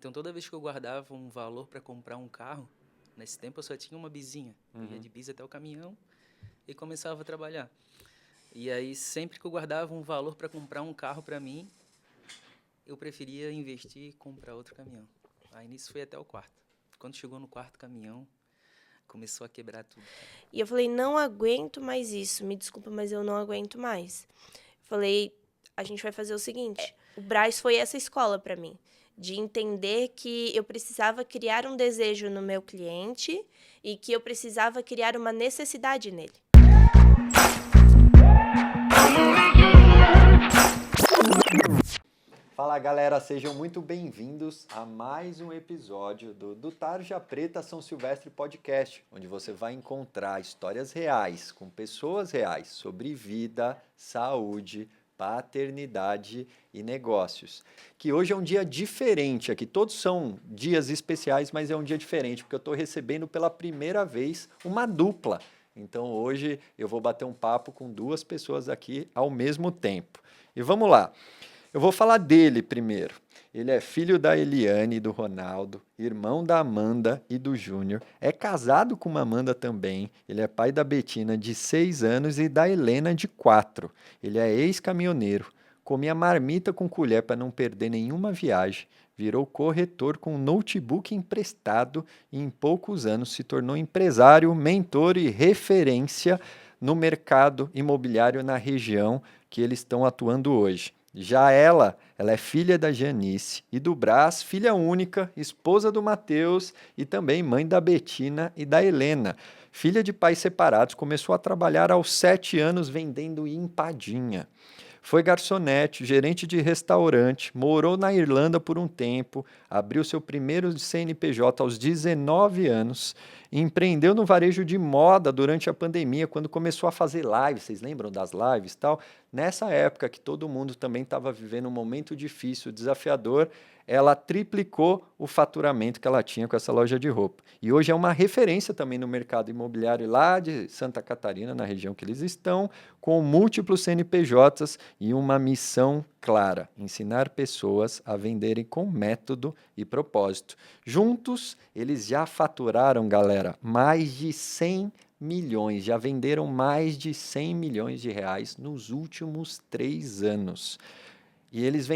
Então, toda vez que eu guardava um valor para comprar um carro, nesse tempo eu só tinha uma bisinha. Eu ia de bis até o caminhão e começava a trabalhar. E aí, sempre que eu guardava um valor para comprar um carro para mim, eu preferia investir e comprar outro caminhão. Aí, nisso, foi até o quarto. Quando chegou no quarto caminhão, começou a quebrar tudo, cara. E eu falei, não aguento mais isso. Me desculpa, mas eu não aguento mais. Falei, a gente vai fazer o seguinte. O Brás foi essa escola para mim. De entender que eu precisava criar um desejo no meu cliente e que eu precisava criar uma necessidade nele. Fala galera, sejam muito bem-vindos a mais um episódio do Tarja Preta São Silvestre Podcast, onde você vai encontrar histórias reais, com pessoas reais, sobre vida, saúde, paternidade e negócios. Que hoje é um dia diferente aqui, todos são dias especiais, mas é um dia diferente, porque eu estou recebendo pela primeira vez uma dupla. Então hoje eu vou bater um papo com duas pessoas aqui ao mesmo tempo. E vamos lá. Eu vou falar dele primeiro. Ele é filho da Eliane e do Ronaldo, irmão da Amanda e do Júnior. É casado com uma Amanda também. Ele é pai da Betina, de 6 anos, e da Helena, de 4. Ele é ex-caminhoneiro. Comia marmita com colher para não perder nenhuma viagem. Virou corretor com um notebook emprestado e em poucos anos se tornou empresário, mentor e referência no mercado imobiliário na região que eles estão atuando hoje. Já ela é filha da Janice e do Brás, filha única, esposa do Matheus e também mãe da Betina e da Helena. Filha de pais separados, começou a trabalhar aos 7 anos vendendo empadinha. Foi garçonete, gerente de restaurante, morou na Irlanda por um tempo, abriu seu primeiro CNPJ aos 19 anos, empreendeu no varejo de moda durante a pandemia, quando começou a fazer lives. Vocês lembram das lives e tal? Nessa época que todo mundo também estava vivendo um momento difícil, desafiador, ela triplicou o faturamento que ela tinha com essa loja de roupa. E hoje é uma referência também no mercado imobiliário lá de Santa Catarina, na região que eles estão, com múltiplos CNPJs e uma missão clara: ensinar pessoas a venderem com método e propósito. Juntos, eles já faturaram, galera, mais de 100 milhões, já venderam mais de 100 milhões de reais nos últimos 3 anos. E eles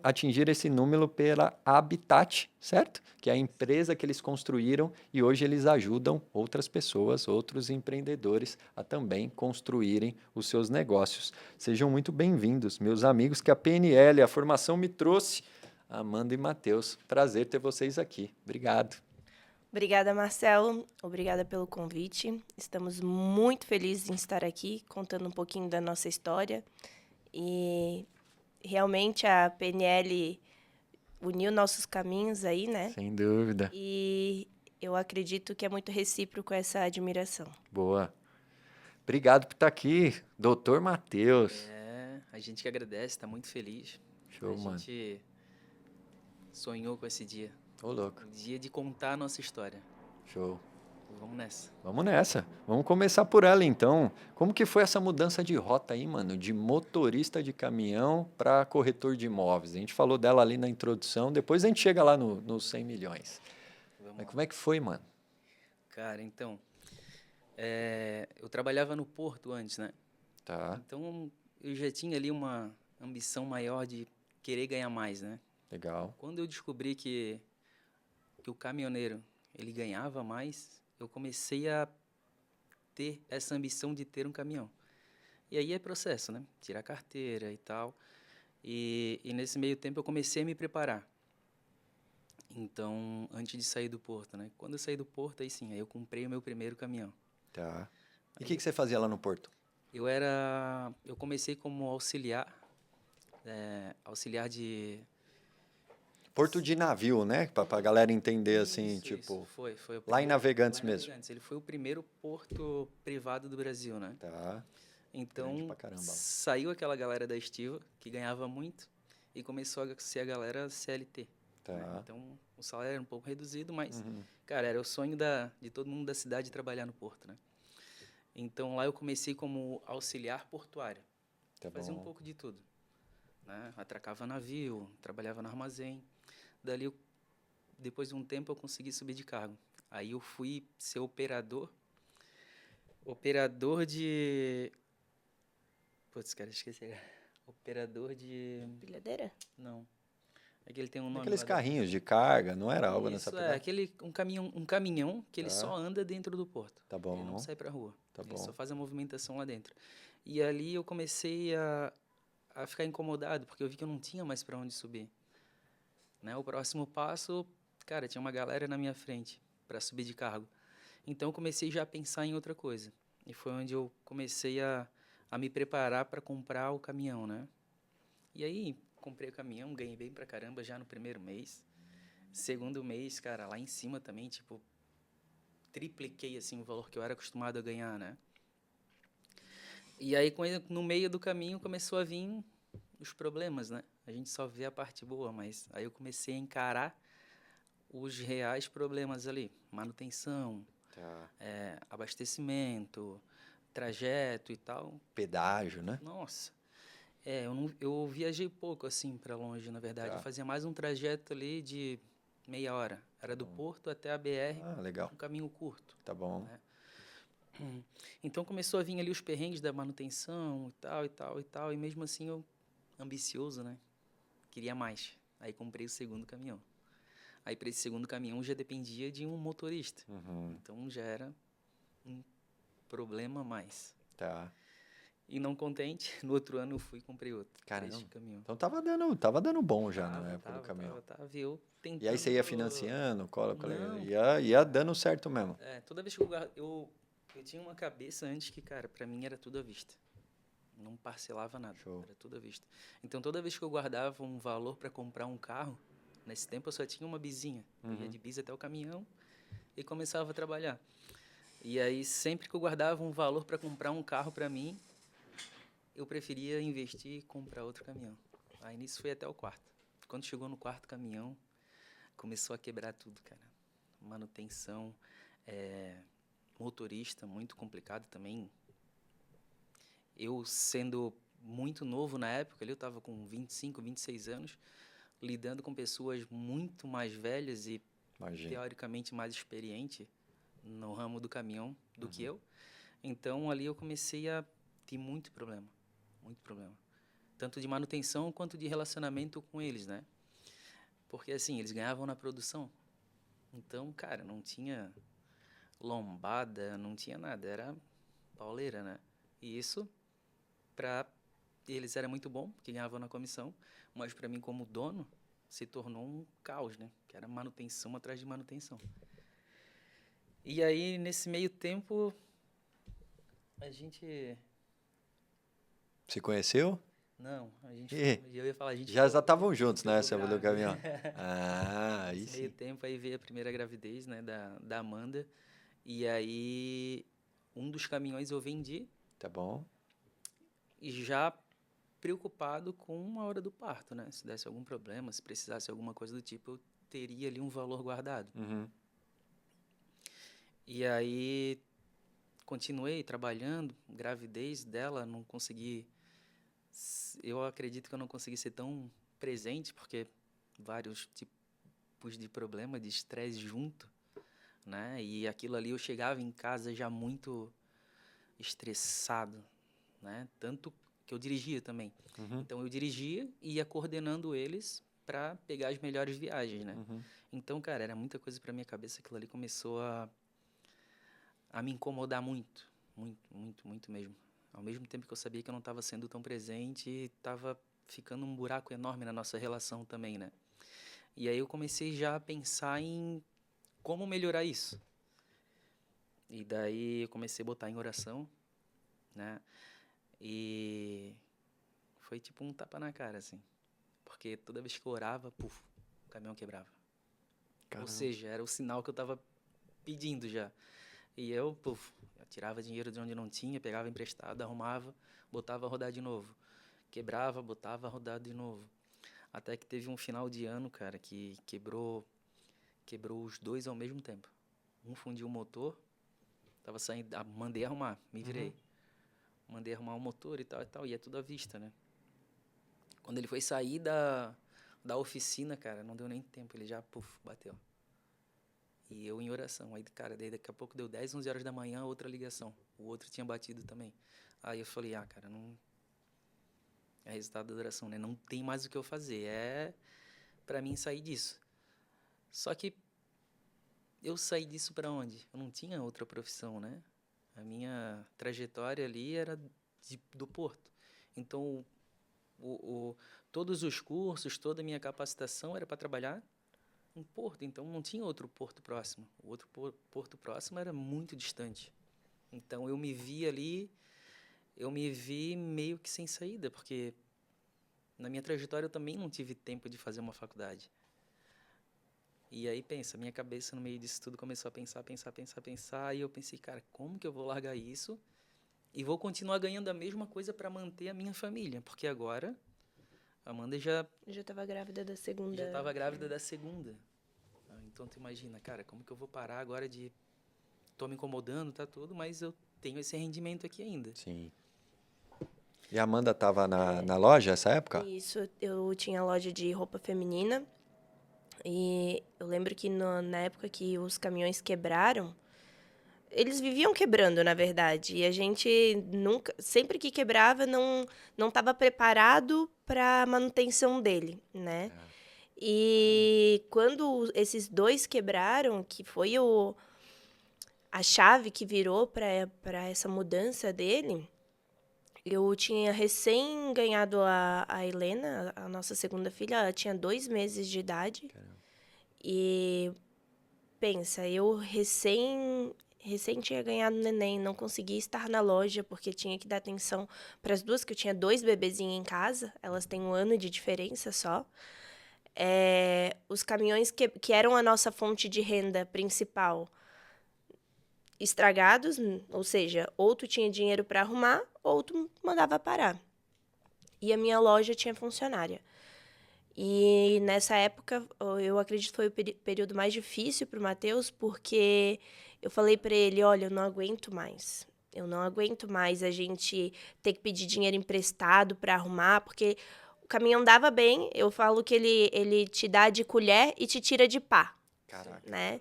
atingiram esse número pela Habitat, certo? Que é a empresa que eles construíram e hoje eles ajudam outras pessoas, outros empreendedores a também construírem os seus negócios. Sejam muito bem-vindos, meus amigos, que a PNL, a formação me trouxe, Amanda e Matheus. Prazer ter vocês aqui. Obrigado. Obrigada, Marcelo. Obrigada pelo convite. Estamos muito felizes em estar aqui, contando um pouquinho da nossa história. E realmente a PNL uniu nossos caminhos aí, né? Sem dúvida. E eu acredito que é muito recíproco essa admiração. Boa. Obrigado por estar aqui, doutor Matheus. A gente que agradece, está muito feliz. Show, mano. A gente sonhou com esse dia. Ô, louco. O dia de contar a nossa história. Show. Vamos nessa. Vamos nessa. Vamos começar por ela, então. Como que foi essa mudança de rota aí, mano? De motorista de caminhão para corretor de imóveis. A gente falou dela ali na introdução, depois a gente chega lá nos 100 milhões. Mas como é que foi, mano? Cara, então, eu trabalhava no porto antes, né? Tá, Então, eu já tinha ali uma ambição maior de querer ganhar mais, né? legal. Quando eu descobri que o caminhoneiro, ele ganhava mais, eu comecei a ter essa ambição de ter um caminhão. E aí é processo, né? Tirar carteira e tal. E nesse meio tempo eu comecei a me preparar. Então, antes de sair do porto, né? Quando eu saí do porto, aí sim, aí eu comprei o meu primeiro caminhão. Tá. E o que você fazia lá no porto? Eu comecei como auxiliar, auxiliar de... Porto de navio, né? Pra galera entender assim, Isso, tipo... Foi o Lá em primeiro- Navegantes lá em mesmo. Navegantes. Ele foi o primeiro porto privado do Brasil, né? Tá. Grande Então, pra caramba. saiu aquela galera da estiva, que ganhava muito, e começou a ser a galera CLT. Tá. Né? Então, o salário era um pouco reduzido, mas, Uhum. cara, era o sonho de todo mundo da cidade trabalhar no porto, né? Então, lá eu comecei como auxiliar portuário. Tá Fazia um bom. pouco de tudo. Né? Atracava navio, trabalhava no armazém. Dali eu depois de um tempo, eu consegui subir de cargo. Aí eu fui ser operador de... Putz, cara, esqueci. Operador de... Pilhadeira? Não. É que ele tem um nome Aqueles lá carrinhos de carga, não era algo nessa Isso, pegada? um caminhão que ele Tá. só anda dentro do porto. Tá Ele não bom, sai pra rua. tá Ele bom. só faz a movimentação lá dentro. E ali eu comecei a ficar incomodado, porque eu vi que eu não tinha mais para onde subir. Né? O próximo passo, cara, tinha uma galera na minha frente para subir de cargo. Então eu comecei já a pensar em outra coisa. E foi onde eu comecei a me preparar para comprar o caminhão, né? E aí, comprei o caminhão, ganhei bem pra caramba já no primeiro mês. Segundo mês, cara, lá em cima também, tipo, tripliquei, assim, o valor que eu era acostumado a ganhar, né? E aí, no meio do caminho, começou a vir os problemas, né? A gente só vê a parte boa, mas aí eu comecei a encarar os reais problemas ali. Manutenção, Tá. abastecimento, trajeto e tal. Pedágio, né? Nossa, eu viajei pouco, assim, para longe, na verdade. Tá. Eu fazia mais um trajeto ali de meia hora. Era do Porto até a BR, Ah, legal. um caminho curto. Tá bom. Né? Então começou a vir ali os perrengues da manutenção e tal, e tal, e tal. E mesmo assim eu, ambicioso, né? Queria mais. Aí comprei o segundo caminhão. Aí para esse segundo caminhão já dependia de um motorista. Uhum. Então já era um problema a mais. Tá. E não contente, no outro ano eu fui e comprei outro. Caramba. Este caminhão. Então tava dando bom já na época do caminhão. Tava, e eu tentando... E aí você ia financiando, Não. ia dando certo mesmo. Toda vez que eu tinha uma cabeça antes que, cara, pra mim era tudo à vista. Não parcelava nada, Show. era tudo à vista. Então, toda vez que eu guardava um valor para comprar um carro, nesse tempo eu só tinha uma bizinha. Eu ia de bis até o caminhão e começava a trabalhar. E aí, sempre que eu guardava um valor para comprar um carro para mim, eu preferia investir e comprar outro caminhão. Aí, nisso, foi até o quarto. Quando chegou no quarto caminhão, começou a quebrar tudo, cara. Manutenção, motorista, muito complicado também. Eu, sendo muito novo na época, eu estava com 25, 26 anos, lidando com pessoas muito mais velhas e, Imagina. teoricamente, mais experientes no ramo do caminhão do que eu. Então, ali eu comecei a ter muito problema. Muito problema. Tanto de manutenção quanto de relacionamento com eles, né? Porque, assim, eles ganhavam na produção. Então, cara, não tinha lombada, não tinha nada. Era pauleira, né? E isso, para eles era muito bom, porque ganhavam na comissão. Mas, para mim, como dono, se tornou um caos, né? Que era manutenção atrás de manutenção. E aí, nesse meio tempo, a gente... Se conheceu? Não, a gente... Ih, Eu ia falar, a gente... Já estavam juntos, né, ficou sobre o grávida. caminhão. Ah, aí Nesse meio sim. tempo, aí veio a primeira gravidez, né, da Amanda. E aí, um dos caminhões eu vendi, Tá bom. e já preocupado com a hora do parto, né? Se desse algum problema, se precisasse alguma coisa do tipo, eu teria ali um valor guardado. Uhum. E aí, continuei trabalhando, gravidez dela, não consegui... Eu acredito que eu não consegui ser tão presente, porque vários tipos de problema, de estresse junto, né? E aquilo ali eu chegava em casa já muito estressado, né? Tanto que eu dirigia também. Uhum. Então eu dirigia e ia coordenando eles para pegar as melhores viagens, né? Uhum. Então, cara, era muita coisa para minha cabeça, aquilo ali começou a me incomodar muito, muito, muito, muito mesmo. Ao mesmo tempo que eu sabia que eu não estava sendo tão presente, estava ficando um buraco enorme na nossa relação também, né? E aí eu comecei já a pensar em como melhorar isso. E daí eu comecei a botar em oração, né? E foi tipo um tapa na cara, assim. Porque toda vez que eu orava, puf, o caminhão quebrava. Caramba. Ou seja, era o sinal que eu estava pedindo já. E eu, puf, eu tirava dinheiro de onde não tinha, pegava emprestado, arrumava, botava a rodar de novo. Quebrava, botava a rodar de novo. Até que teve um final de ano, cara, que quebrou os dois ao mesmo tempo. Um fundiu o motor, tava saindo, mandei arrumar, me virei. Mandei arrumar o motor e tal, e é tudo à vista, né? Quando ele foi sair da oficina, cara, não deu nem tempo, ele já, puf, bateu. E eu em oração. Aí, cara, daí daqui a pouco deu 10, 11 horas da manhã, outra ligação. O outro tinha batido também. Aí eu falei, cara, não... É resultado da oração, né? Não tem mais o que eu fazer. É pra mim sair disso. Só que eu saí disso pra onde? Eu não tinha outra profissão, né? A minha trajetória ali era do Porto. Então, todos os cursos, toda a minha capacitação era para trabalhar em Porto. Então, não tinha outro Porto próximo. O outro Porto próximo era muito distante. Então, eu me vi meio que sem saída, porque na minha trajetória eu também não tive tempo de fazer uma faculdade. E aí, pensa, minha cabeça no meio disso tudo começou a pensar, e eu pensei, cara, como que eu vou largar isso e vou continuar ganhando a mesma coisa para manter a minha família? Porque agora a Amanda já estava grávida da segunda. Já estava grávida da segunda. Então, tu imagina, cara, como que eu vou parar agora de... Tô me incomodando, tá tudo, mas eu tenho esse rendimento aqui ainda. Sim. E a Amanda estava na loja nessa época? Isso, eu tinha loja de roupa feminina. E eu lembro que na época que os caminhões quebraram, eles viviam quebrando, na verdade. E a gente nunca, sempre que quebrava, não estava preparado para a manutenção dele, né? E quando esses dois quebraram, que foi a chave que virou para essa mudança dele, eu tinha recém ganhado a Helena, a nossa segunda filha. Ela tinha 2 meses de idade. Caramba. E pensa, eu recém tinha ganhado o neném, não conseguia estar na loja porque tinha que dar atenção para as duas, que eu tinha 2 bebezinhos em casa, elas têm 1 ano de diferença só. Os caminhões que eram a nossa fonte de renda principal estragados, ou seja, ou tu tinha dinheiro para arrumar, ou tu mandava parar. E a minha loja tinha funcionária. E nessa época, eu acredito que foi o período mais difícil para o Matheus, porque eu falei para ele, olha, eu não aguento mais. Eu não aguento mais a gente ter que pedir dinheiro emprestado para arrumar, porque o caminhão dava bem. Eu falo que ele te dá de colher e te tira de pá. Caraca. Né?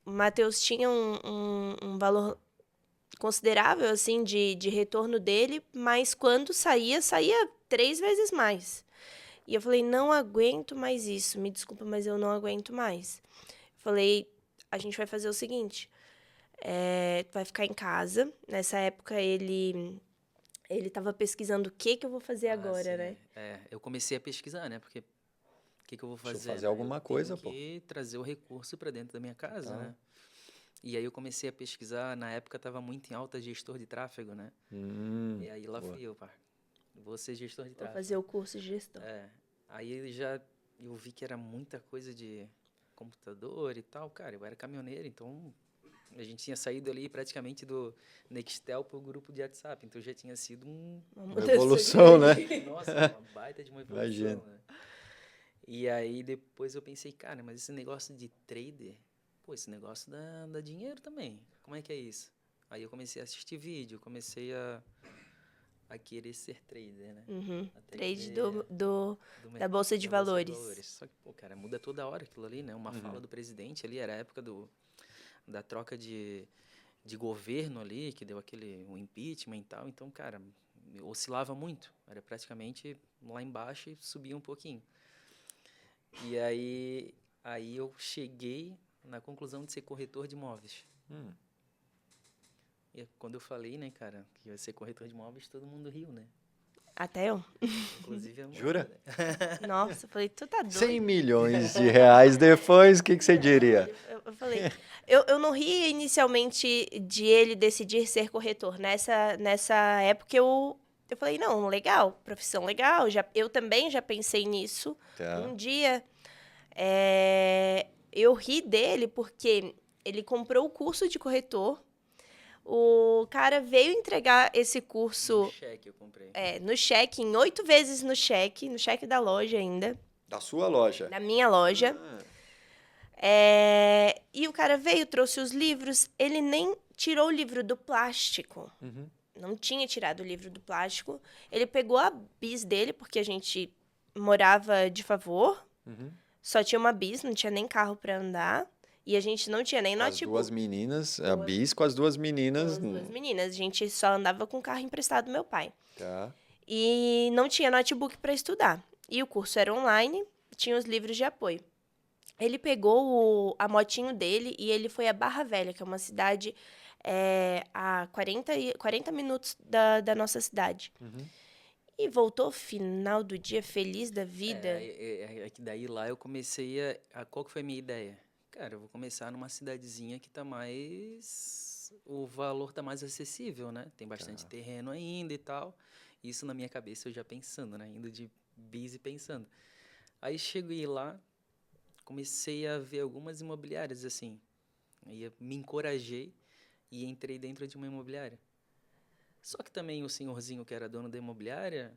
O Matheus tinha um valor considerável, assim, de retorno dele, mas quando saía 3 vezes mais. E eu falei, não aguento mais isso, me desculpa, mas eu não aguento mais. Falei, a gente vai fazer o seguinte, vai ficar em casa. Nessa época, ele estava pesquisando o que eu vou fazer agora, sim, né? Eu comecei a pesquisar, né? Porque o que eu vou fazer? Deixa eu fazer alguma coisa, pô. Eu tenho que trazer o recurso para dentro da minha casa, né? E aí eu comecei a pesquisar, na época estava muito em alta gestor de tráfego, né? E aí lá fui eu, pá. Vou ser gestor de tráfego. Vou fazer o curso de gestão. Aí eu vi que era muita coisa de computador e tal. Cara, eu era caminhoneiro, então a gente tinha saído ali praticamente do Nextel pro grupo de WhatsApp. Então já tinha sido uma evolução, né? Nossa, uma baita de uma evolução. Imagina. Né? E aí depois eu pensei, cara, mas esse negócio de trader, pô, esse negócio dá dinheiro também. Como é que é isso? Aí eu comecei a assistir vídeo, comecei a querer ser trader, né? Trade da Bolsa de Valores. Só que, pô, cara, muda toda hora aquilo ali, né? Uma fala do presidente ali, era a época da troca de governo ali, que deu o impeachment e tal. Então, cara, oscilava muito. Era praticamente lá embaixo e subia um pouquinho. E aí eu cheguei na conclusão de ser corretor de imóveis. E quando eu falei, né, cara, que ia ser corretor de imóveis, todo mundo riu, né? Até eu. Inclusive a Amanda. Jura? Né? Nossa, eu falei, tu tá doido? 100 milhões de reais depois, o que você diria? Eu falei, eu não ri inicialmente de ele decidir ser corretor. Nessa época eu falei, não, legal, profissão legal. Eu também já pensei nisso. Um dia, eu ri dele porque ele comprou o curso de corretor. O cara veio entregar esse curso... No cheque eu comprei. No cheque, em 8 vezes no cheque da loja ainda. Da sua loja? Da minha loja. E o cara veio, trouxe os livros, ele nem tirou o livro do plástico. Não tinha tirado o livro do plástico. Ele pegou a bis dele, porque a gente morava de favor, Só tinha uma bis, não tinha nem carro pra andar. E a gente não tinha nem As notebook. duas meninas, a bis com as duas meninas. As duas meninas. A gente só andava com o carro emprestado do meu pai. Tá. E não tinha notebook para estudar. E o curso era online, tinha os livros de apoio. Ele pegou a motinho dele e ele foi a Barra Velha, que é uma cidade a 40 minutos da nossa cidade. E voltou final do dia feliz da vida. É que daí lá eu comecei Qual que foi a minha ideia? Cara, eu vou começar numa cidadezinha que tá mais... O valor tá mais acessível, né? Tem bastante terreno ainda e tal. Isso na minha cabeça eu já pensando, né? Indo de bis e pensando. Aí cheguei lá, comecei a ver algumas imobiliárias, assim. Aí eu me encorajei e entrei dentro de uma imobiliária. Só que também o senhorzinho que era dono da imobiliária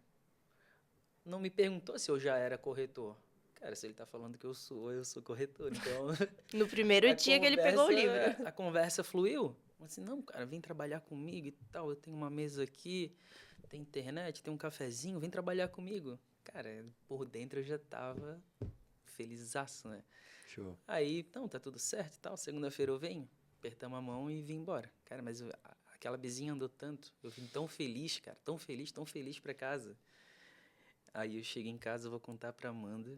não me perguntou se eu já era corretor. Cara, se ele tá falando que eu sou corretor. Então, No primeiro dia que ele pegou o livro. a conversa fluiu. Eu disse, não, cara, vem trabalhar comigo e tal. Eu tenho uma mesa aqui, tem internet, tem um cafezinho, vem trabalhar comigo. Cara, por dentro eu já tava felizaço, né? Show. Aí, não, tá tudo certo e tal. Segunda-feira eu venho, apertamos a mão e vim embora. Cara, mas aquela bezinha andou tanto. Eu vim tão feliz, cara, tão feliz pra casa. Aí eu cheguei em casa, eu vou contar pra Amanda.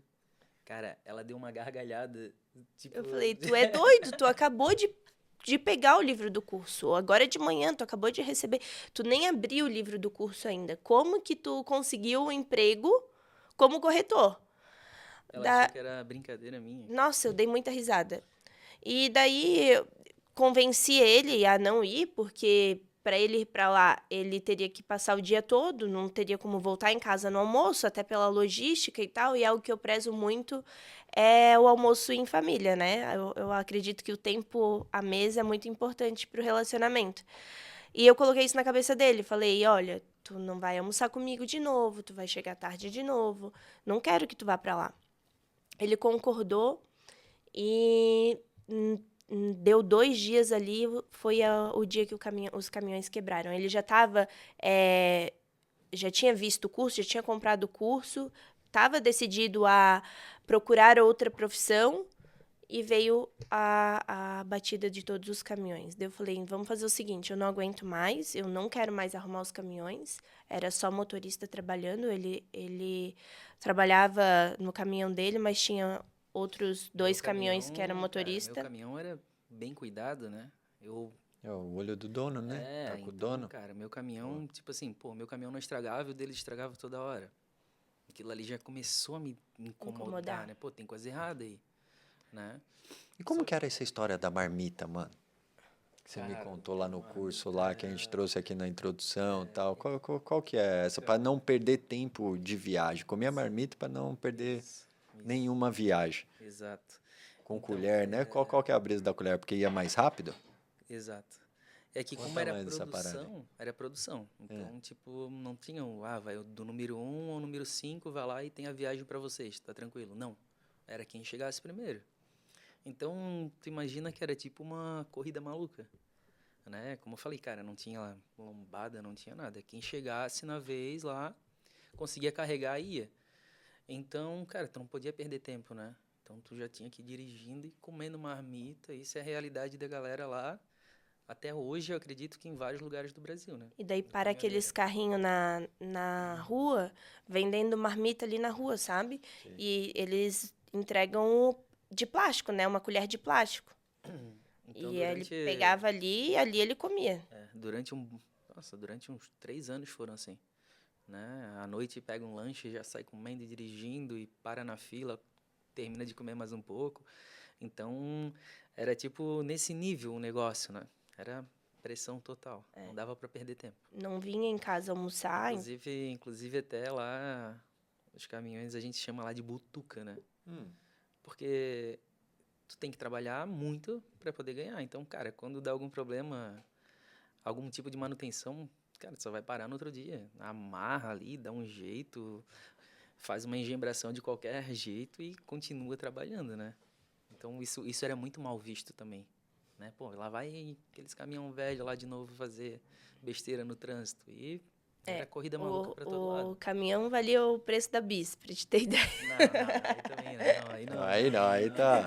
Cara, ela deu uma gargalhada, tipo... Eu falei, tu é doido? Tu acabou de pegar o livro do curso. Agora de manhã, tu acabou de receber. Tu nem abriu o livro do curso ainda. Como que tu conseguiu um emprego como corretor? Ela achou que era brincadeira minha. Nossa, eu dei muita risada. E daí eu convenci ele a não ir, porque para ele ir para lá, ele teria que passar o dia todo, não teria como voltar em casa no almoço, até pela logística e tal. E algo que eu prezo muito é o almoço em família, né? Eu acredito que o tempo à mesa é muito importante para o relacionamento. E eu coloquei isso na cabeça dele. Falei, olha, tu não vai almoçar comigo de novo, tu vai chegar tarde de novo. Não quero que tu vá para lá. Ele concordou e deu 2 dias ali, foi o dia que os caminhões quebraram. Ele já estava, já tinha visto o curso, já tinha comprado o curso, estava decidido a procurar outra profissão e veio a batida de todos os caminhões. Daí eu falei, vamos fazer o seguinte, eu não aguento mais, eu não quero mais arrumar os caminhões. Era só motorista trabalhando, ele trabalhava no caminhão dele, mas tinha outros 2 caminhões que eram motorista. Cara, meu caminhão era bem cuidado, né? É o olho do dono, né? Tá com o Então, dono. cara, meu caminhão, tipo assim, meu caminhão não estragava e o dele estragava toda hora. Aquilo ali já começou a me incomodar, né? Pô, tem coisa errada aí, né? E como que era essa história da marmita, mano? Que você me contou lá no curso lá, que a gente trouxe aqui na introdução e tal. Qual que é essa? Para não perder tempo de viagem. Comer a marmita para não perder nenhuma viagem. Exato. Com colher, né? Qual que é a brisa da colher? Porque ia mais rápido? Exato. É que Qual o como era tamanho dessa parada? era produção. Então, tipo, não tinha vai do número 1 ao número 5, vai lá e tem a viagem para vocês, tá tranquilo. Não. Era quem chegasse primeiro. Então, tu imagina que era tipo uma corrida maluca, né? Como eu falei, cara, não tinha lombada, não tinha nada. Quem chegasse na vez lá, conseguia carregar e ia. Então, cara, tu não podia perder tempo, né? Então, tu já tinha que ir dirigindo e comendo marmita. Isso é a realidade da galera lá. Até hoje, eu acredito que em vários lugares do Brasil, né? E daí para aqueles carrinhos na rua, vendendo marmita ali na rua, sabe? Sim. E eles entregam de plástico, né? Uma colher de plástico. Então, e ele pegava ali e ali ele comia. Durante uns 3 anos foram assim, né? À noite pega um lanche, já sai comendo e dirigindo e para na fila, termina de comer mais um pouco. Então, era tipo nesse nível o negócio, né? Era pressão total, não dava para perder tempo. Não vinha em casa almoçar. Inclusive até lá, os caminhões a gente chama lá de butuca, né? Porque tu tem que trabalhar muito para poder ganhar. Então, cara, quando dá algum problema, algum tipo de manutenção, cara, tu só vai parar no outro dia. Amarra ali, dá um jeito, faz uma engembração de qualquer jeito e continua trabalhando, né? Então, isso era muito mal visto também, né? Pô, lá vai aqueles caminhão velho lá de novo fazer besteira no trânsito. E Era corrida maluca pra todo lado. O caminhão valia o preço da bis, pra te ter ideia. Não, aí também não, aí não. Aí tá.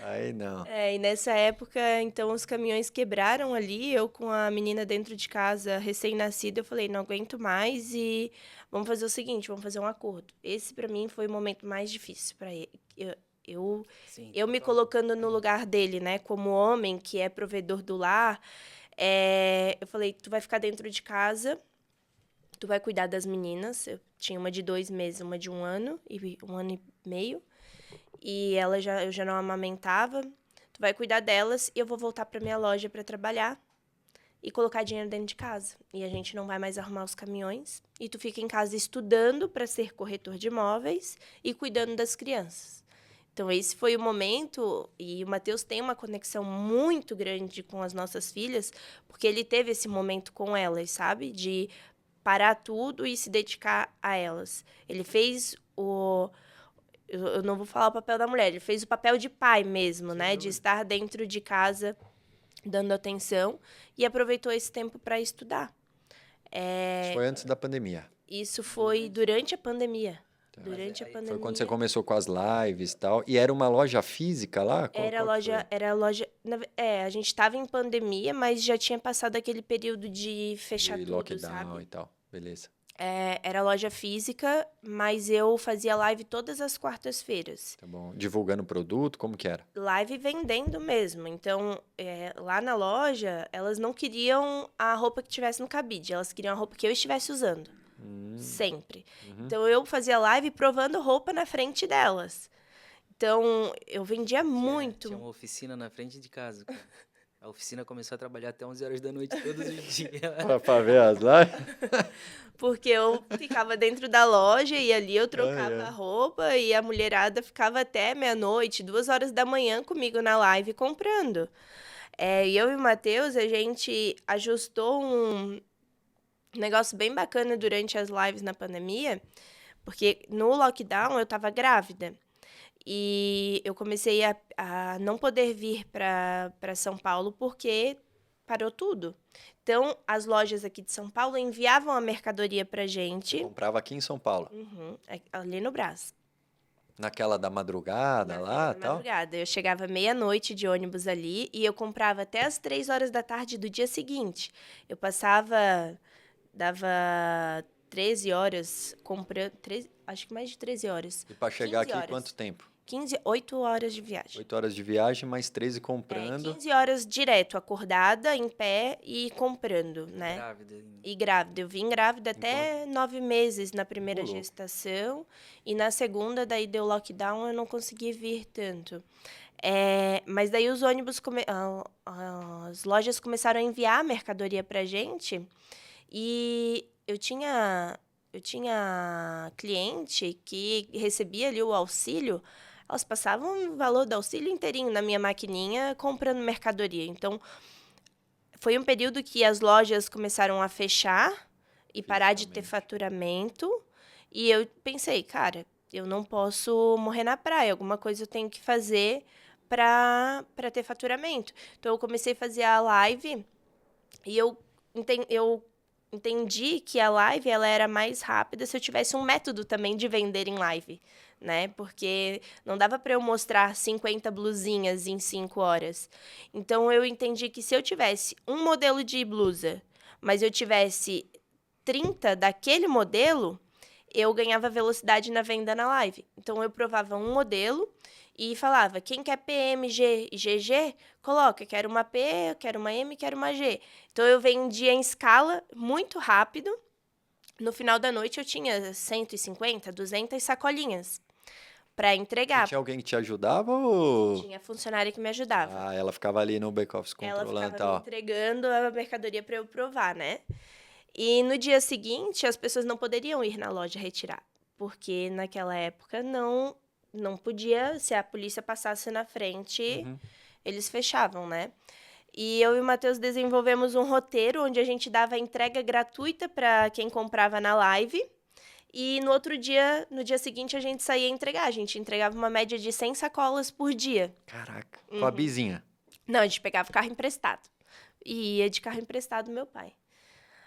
Aí não. E nessa época, então, os caminhões quebraram ali, eu com a menina dentro de casa, recém-nascida, eu falei, não aguento mais e vamos fazer o seguinte, vamos fazer um acordo. Esse, pra mim, foi o momento mais difícil para ele. Sim, Eu me total. colocando no lugar dele, né, como homem, que é provedor do lar, eu falei, tu vai ficar dentro de casa, tu vai cuidar das meninas. Eu tinha uma de 2 meses, uma de 1 ano e 1 ano e meio. E eu já não amamentava. Tu vai cuidar delas e eu vou voltar para minha loja para trabalhar e colocar dinheiro dentro de casa. E a gente não vai mais arrumar os caminhões. E tu fica em casa estudando para ser corretor de imóveis e cuidando das crianças. Então, esse foi o momento, e o Matheus tem uma conexão muito grande com as nossas filhas, porque ele teve esse momento com elas, sabe? De parar tudo e se dedicar a elas. Ele fez eu não vou falar o papel da mulher, ele fez o papel de pai mesmo, Sem né? dúvida. De estar dentro de casa, dando atenção, e aproveitou esse tempo para estudar. Isso foi antes da pandemia. Isso foi durante a pandemia. Tá. Durante a Foi pandemia. Foi quando você começou com as lives e tal. E era uma loja física lá? Era Qual que foi? a loja. A gente estava em pandemia, mas já tinha passado aquele período de fechar De tudo, lockdown sabe? e tal. Beleza. Era loja física, mas eu fazia live todas as quartas-feiras. Tá bom. Divulgando o produto, como que era? Live vendendo mesmo. Então, lá na loja, elas não queriam a roupa que tivesse no cabide, elas queriam a roupa que eu estivesse usando. Sempre. Então, eu fazia live provando roupa na frente delas. Então, eu vendia muito. Tinha uma oficina na frente de casa, cara. A oficina começou a trabalhar até 11 horas da noite todos os dias. Pra ver as lives? Porque eu ficava dentro da loja e ali eu trocava Ai. a roupa e a mulherada ficava até meia-noite, 2 horas da manhã comigo na live comprando. E eu e o Matheus, a gente ajustou um negócio bem bacana durante as lives na pandemia, porque no lockdown eu tava grávida. E eu comecei a não poder vir para São Paulo porque parou tudo. Então, as lojas aqui de São Paulo enviavam a mercadoria pra gente. Comprava aqui em São Paulo. Ali no Brás. Naquela da madrugada lá e Na tal. madrugada. Eu chegava meia-noite de ônibus ali e eu comprava até as 3 horas da tarde do dia seguinte. Eu dava 13 horas comprando, acho que mais de 13 horas. E pra chegar 15 aqui, horas. quanto tempo? 8 horas de viagem. 8 horas de viagem, mais 13 comprando. 15 horas direto, acordada, em pé e comprando, né? Grávida ainda. E grávida. Eu vim grávida até 9 meses na primeira Ô, louco. gestação. E na segunda, daí deu lockdown, eu não consegui vir tanto. Mas daí os ônibus, as lojas começaram a enviar mercadoria pra gente. E eu tinha cliente que recebia ali o auxílio, elas passavam o valor do auxílio inteirinho na minha maquininha comprando mercadoria. Então, foi um período que as lojas começaram a fechar e parar de ter faturamento. E eu pensei, cara, eu não posso morrer na praia. Alguma coisa eu tenho que fazer para ter faturamento. Então, eu comecei a fazer a live e eu entendi que a live ela era mais rápida se eu tivesse um método também de vender em live, né? Porque não dava para eu mostrar 50 blusinhas em 5 horas. Então, eu entendi que se eu tivesse um modelo de blusa, mas eu tivesse 30 daquele modelo, eu ganhava velocidade na venda na live. Então, eu provava um modelo e falava, quem quer PM, G e GG, coloca, quero uma P, quero uma M, quero uma G. Então, eu vendia em escala muito rápido. No final da noite, eu tinha 150, 200 sacolinhas para entregar. E tinha alguém que te ajudava ou... Tinha funcionária que me ajudava. Ah, ela ficava ali no back-office Ela controlando e ficava me tal. entregando a mercadoria para eu provar, né? E no dia seguinte, as pessoas não poderiam ir na loja retirar, porque naquela época não podia, se a polícia passasse na frente, eles fechavam, né? E eu e o Matheus desenvolvemos um roteiro onde a gente dava entrega gratuita para quem comprava na live. E no dia seguinte, a gente saía entregar. A gente entregava uma média de 100 sacolas por dia. Caraca, com a bizinha. Não, a gente pegava carro emprestado. E ia de carro emprestado do meu pai.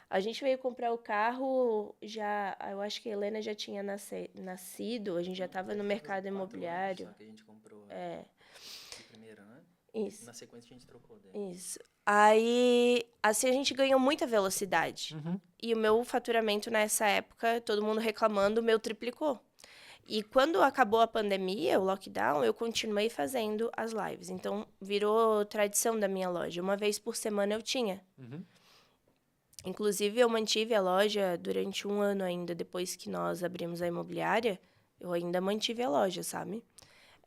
A gente veio comprar o carro, já, eu acho que a Helena já tinha nascido, a gente já estava no mercado 4 anos imobiliário. só que a gente comprou de primeira, né? Isso. Na sequência a gente trocou dele. Isso. Aí, assim, a gente ganhou muita velocidade. Uhum. E o meu faturamento nessa época, todo mundo reclamando, o meu triplicou. E quando acabou a pandemia, o lockdown, eu continuei fazendo as lives. Então, virou tradição da minha loja. Uma vez por semana eu tinha. Uhum. Inclusive, eu mantive a loja durante 1 ano ainda. Depois que nós abrimos a imobiliária, eu ainda mantive a loja, sabe?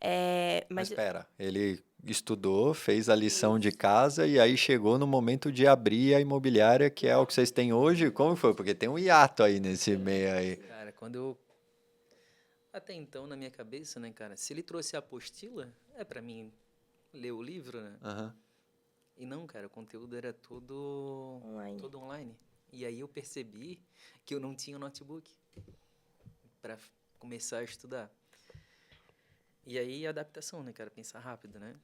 Mas Mas espera, ele estudou, fez a lição de casa e aí chegou no momento de abrir a imobiliária, que é o que vocês têm hoje. Como foi? Porque tem um hiato aí nesse meio aí. Cara, quando eu... Até então, na minha cabeça, né, cara? Se ele trouxe a apostila, é pra mim ler o livro, né? Aham. E não, cara, o conteúdo era online. todo online. E aí eu percebi que eu não tinha notebook para começar a estudar. E aí adaptação, né, cara, pensar rápido, né?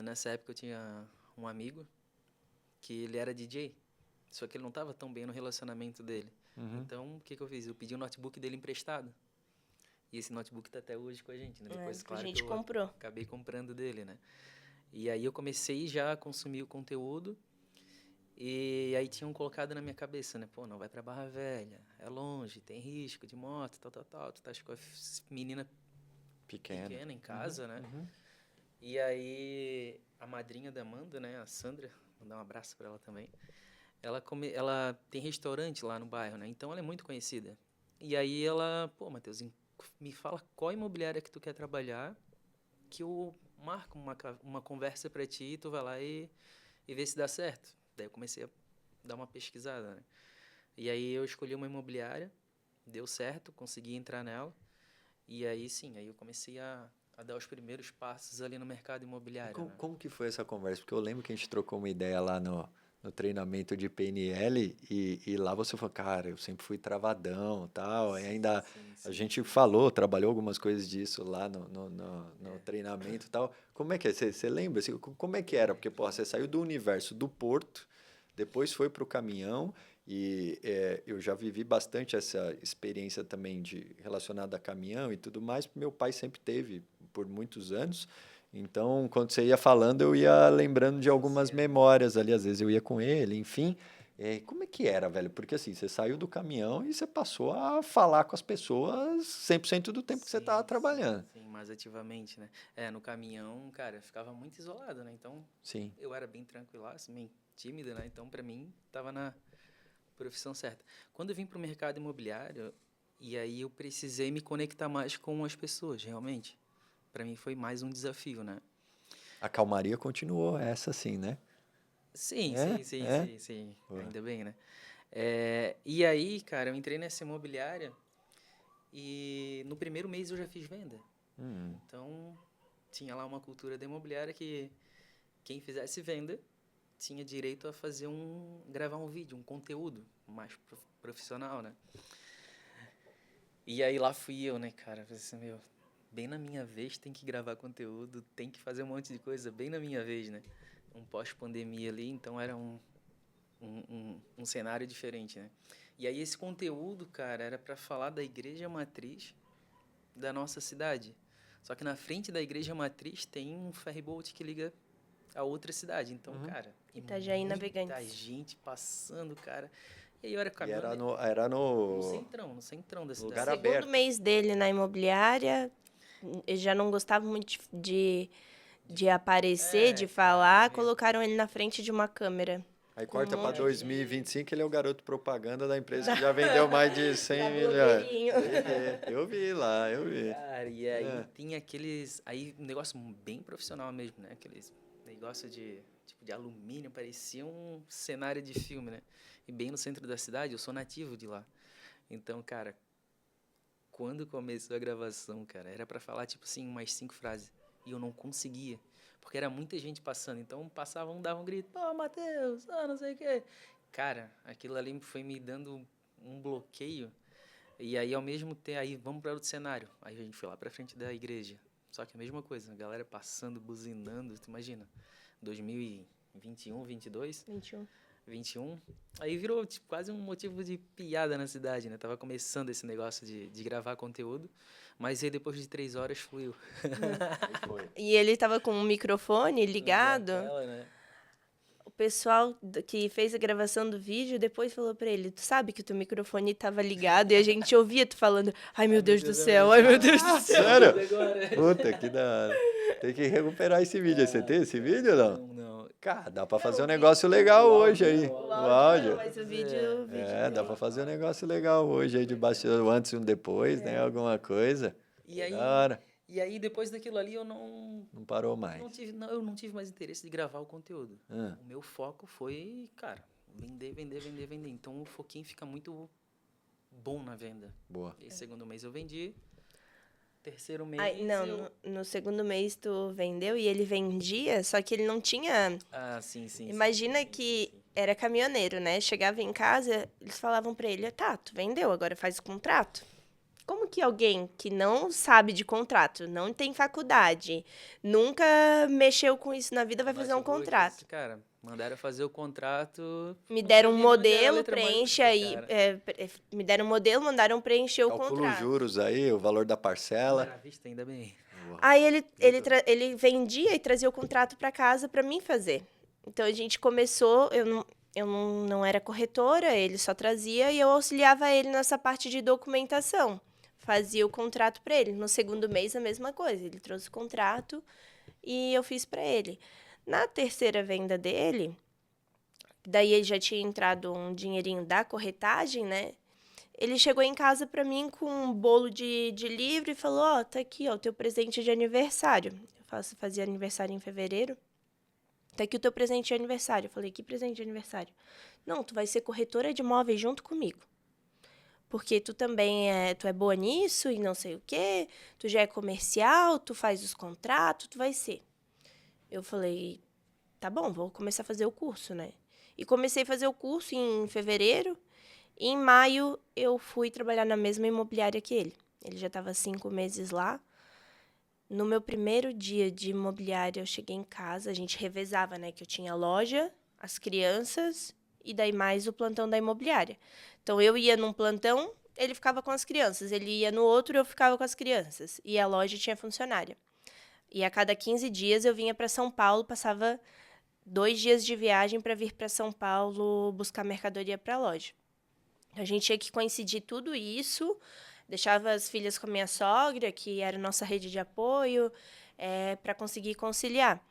Nessa época eu tinha um amigo que ele era DJ, só que ele não estava tão bem no relacionamento dele. Uhum. Então, o que eu fiz? Eu pedi o notebook dele emprestado. E esse notebook tá até hoje com a gente, né? Depois, Que a claro, gente que eu comprou. acabei comprando dele, né? E aí eu comecei já a consumir o conteúdo. E aí tinham colocado na minha cabeça, né? Pô, não vai pra Barra Velha, é longe, tem risco de moto, tal. Tu tá com a menina pequena em casa, né? Uhum. E aí a madrinha da Amanda, né? A Sandra, vou dar um abraço pra ela também. Ela tem restaurante lá no bairro, né? Então ela é muito conhecida. E aí ela, pô, Matheus, me fala qual imobiliária que tu quer trabalhar, que eu marco uma conversa pra ti, e tu vai lá e vê se dá certo. Daí eu comecei a dar uma pesquisada, né? E aí eu escolhi uma imobiliária, deu certo, consegui entrar nela. E aí sim, aí eu comecei a dar os primeiros passos ali no mercado imobiliário, Como, né? como que foi essa conversa? Porque eu lembro que a gente trocou uma ideia lá no treinamento de PNL e lá você falou, cara, eu sempre fui travadão, tal, e ainda a gente falou, trabalhou algumas coisas disso lá no treinamento e tal. Como é que é? Você lembra? Assim, como é que era? Porque, pô, você saiu do universo do porto, depois foi para o caminhão e eu já vivi bastante essa experiência também relacionada a caminhão e tudo mais. Meu pai sempre teve por muitos anos. Então, quando você ia falando, eu ia lembrando de algumas memórias ali. Às vezes eu ia com ele, enfim. Como é que era, velho? Porque assim, você saiu do caminhão e você passou a falar com as pessoas 100% do tempo que você estava trabalhando. Sim, mais ativamente, né? No caminhão, cara, eu ficava muito isolado, né? Então, Sim. eu era bem tranquilaço, bem tímido, né? Então, pra mim, tava na profissão certa. Quando eu vim pro mercado imobiliário, e aí eu precisei me conectar mais com as pessoas, realmente. Pra mim foi mais um desafio, né? A calmaria continuou essa, sim, né? Sim, É? sim, sim, É? sim, sim. Boa. Ainda bem, né? E aí, cara, eu entrei nessa imobiliária e no primeiro mês eu já fiz venda. Então, tinha lá uma cultura da imobiliária que quem fizesse venda tinha direito a gravar um vídeo, um conteúdo mais profissional, né? E aí lá fui eu, né, cara? Falei assim, meu, bem na minha vez tem que gravar conteúdo, tem que fazer um monte de coisa bem na minha vez, né? Um pós-pandemia ali, então era um cenário diferente, né? E aí esse conteúdo, cara, era para falar da igreja matriz da nossa cidade. Só que na frente da igreja matriz tem um ferryboat que liga a outra cidade. Então, cara, Itajaí muita Navegantes. gente passando, cara. E aí eu era E caminhão era no no centrão da lugar cidade. aberto. Segundo mês dele na imobiliária, ele já não gostava muito de aparecer, de falar, colocaram ele na frente de uma câmera. Aí Com corta um para monte 2025, ele é o garoto propaganda da empresa que já vendeu mais de 100 Da milhões. blogueirinho. Eu vi lá, eu vi. Cara, e aí É. tinha aqueles... Aí um negócio bem profissional mesmo, né? Aqueles negócio de alumínio, parecia um cenário de filme, né? E bem no centro da cidade, eu sou nativo de lá. Então, cara, quando começou a gravação, cara, era pra falar, tipo assim, umas 5 frases. E eu não conseguia. Porque era muita gente passando. Então, passava um, dava um grito. Ô, Matheus, não sei o quê. Cara, aquilo ali foi me dando um bloqueio. E aí, ao mesmo tempo, aí vamos para outro cenário. Aí a gente foi lá pra frente da igreja. Só que a mesma coisa, a galera passando, buzinando. Tu imagina, 2021, 22. 21. 21. Aí virou tipo, quase um motivo de piada na cidade, né? Tava começando esse negócio de gravar conteúdo, mas aí depois de 3 horas fluiu. Aí foi. E ele tava com o microfone ligado. Aquela, né? O pessoal que fez a gravação do vídeo depois falou pra ele, tu sabe que o teu microfone tava ligado? E a gente ouvia tu falando, ai meu Deus do céu, ai meu Deus do céu. Sério? Agora. Puta, que da hora. Tem que recuperar esse vídeo. Você tem esse vídeo ou não? Não. Cara, dá pra fazer um negócio legal hoje aí. O O áudio, áudio. não, mas o vídeo Dá pra fazer um negócio legal hoje aí de bastidor, um antes e um depois, né? Alguma coisa. E aí, Da hora. depois daquilo ali, eu não Não parou mais. eu não tive mais interesse de gravar o conteúdo. Ah. O meu foco foi, cara, vender, vender, vender, vender. Então o foquinho fica muito bom na venda. Boa. E segundo mês eu vendi. Terceiro mês Ai, não, eu... no segundo mês tu vendeu e ele vendia, só que ele não tinha... Ah, sim. Imagina sim, que sim. era caminhoneiro, né? Chegava em casa, eles falavam pra ele, tá, tu vendeu, agora faz o contrato. Como que alguém que não sabe de contrato, não tem faculdade, nunca mexeu com isso na vida, vai fazer um Chegou e contrato? disse, cara, mandaram fazer o contrato... Me não deram um sabia onde era a modelo, letra preenche maiúscula, aí. cara. Me deram um modelo, mandaram preencher o Calcula os contrato. juros aí, o valor da Não parcela. era à vista, ainda bem. Aí ele vendia e trazia o contrato para casa para mim fazer. Então a gente começou, eu não era corretora, ele só trazia e eu auxiliava ele nessa parte de documentação. Fazia o contrato para ele. No segundo mês a mesma coisa, ele trouxe o contrato e eu fiz para ele. Na terceira venda dele, daí ele já tinha entrado um dinheirinho da corretagem, né? Ele chegou em casa para mim com um bolo de livro e falou, ó, tá aqui, ó, o teu presente de aniversário. Fazia aniversário em fevereiro. Tá aqui o teu presente de aniversário. Eu falei, que presente de aniversário? Não, tu vai ser corretora de imóveis junto comigo. Porque tu também tu é boa nisso e não sei o quê. Tu já é comercial, tu faz os contratos, tu vai ser. Eu falei, tá bom, vou começar a fazer o curso, né? E comecei a fazer o curso em fevereiro. E em maio, eu fui trabalhar na mesma imobiliária que ele. Ele já estava 5 meses lá. No meu primeiro dia de imobiliária, eu cheguei em casa. A gente revezava, né? Que eu tinha a loja, as crianças e daí mais o plantão da imobiliária. Então, eu ia num plantão, ele ficava com as crianças. Ele ia no outro, eu ficava com as crianças. E a loja tinha funcionária. E a cada 15 dias, eu vinha para São Paulo, passava 2 dias de viagem para vir para São Paulo buscar mercadoria para a loja. A gente tinha que coincidir tudo isso, deixava as filhas com a minha sogra, que era nossa rede de apoio, para conseguir conciliar.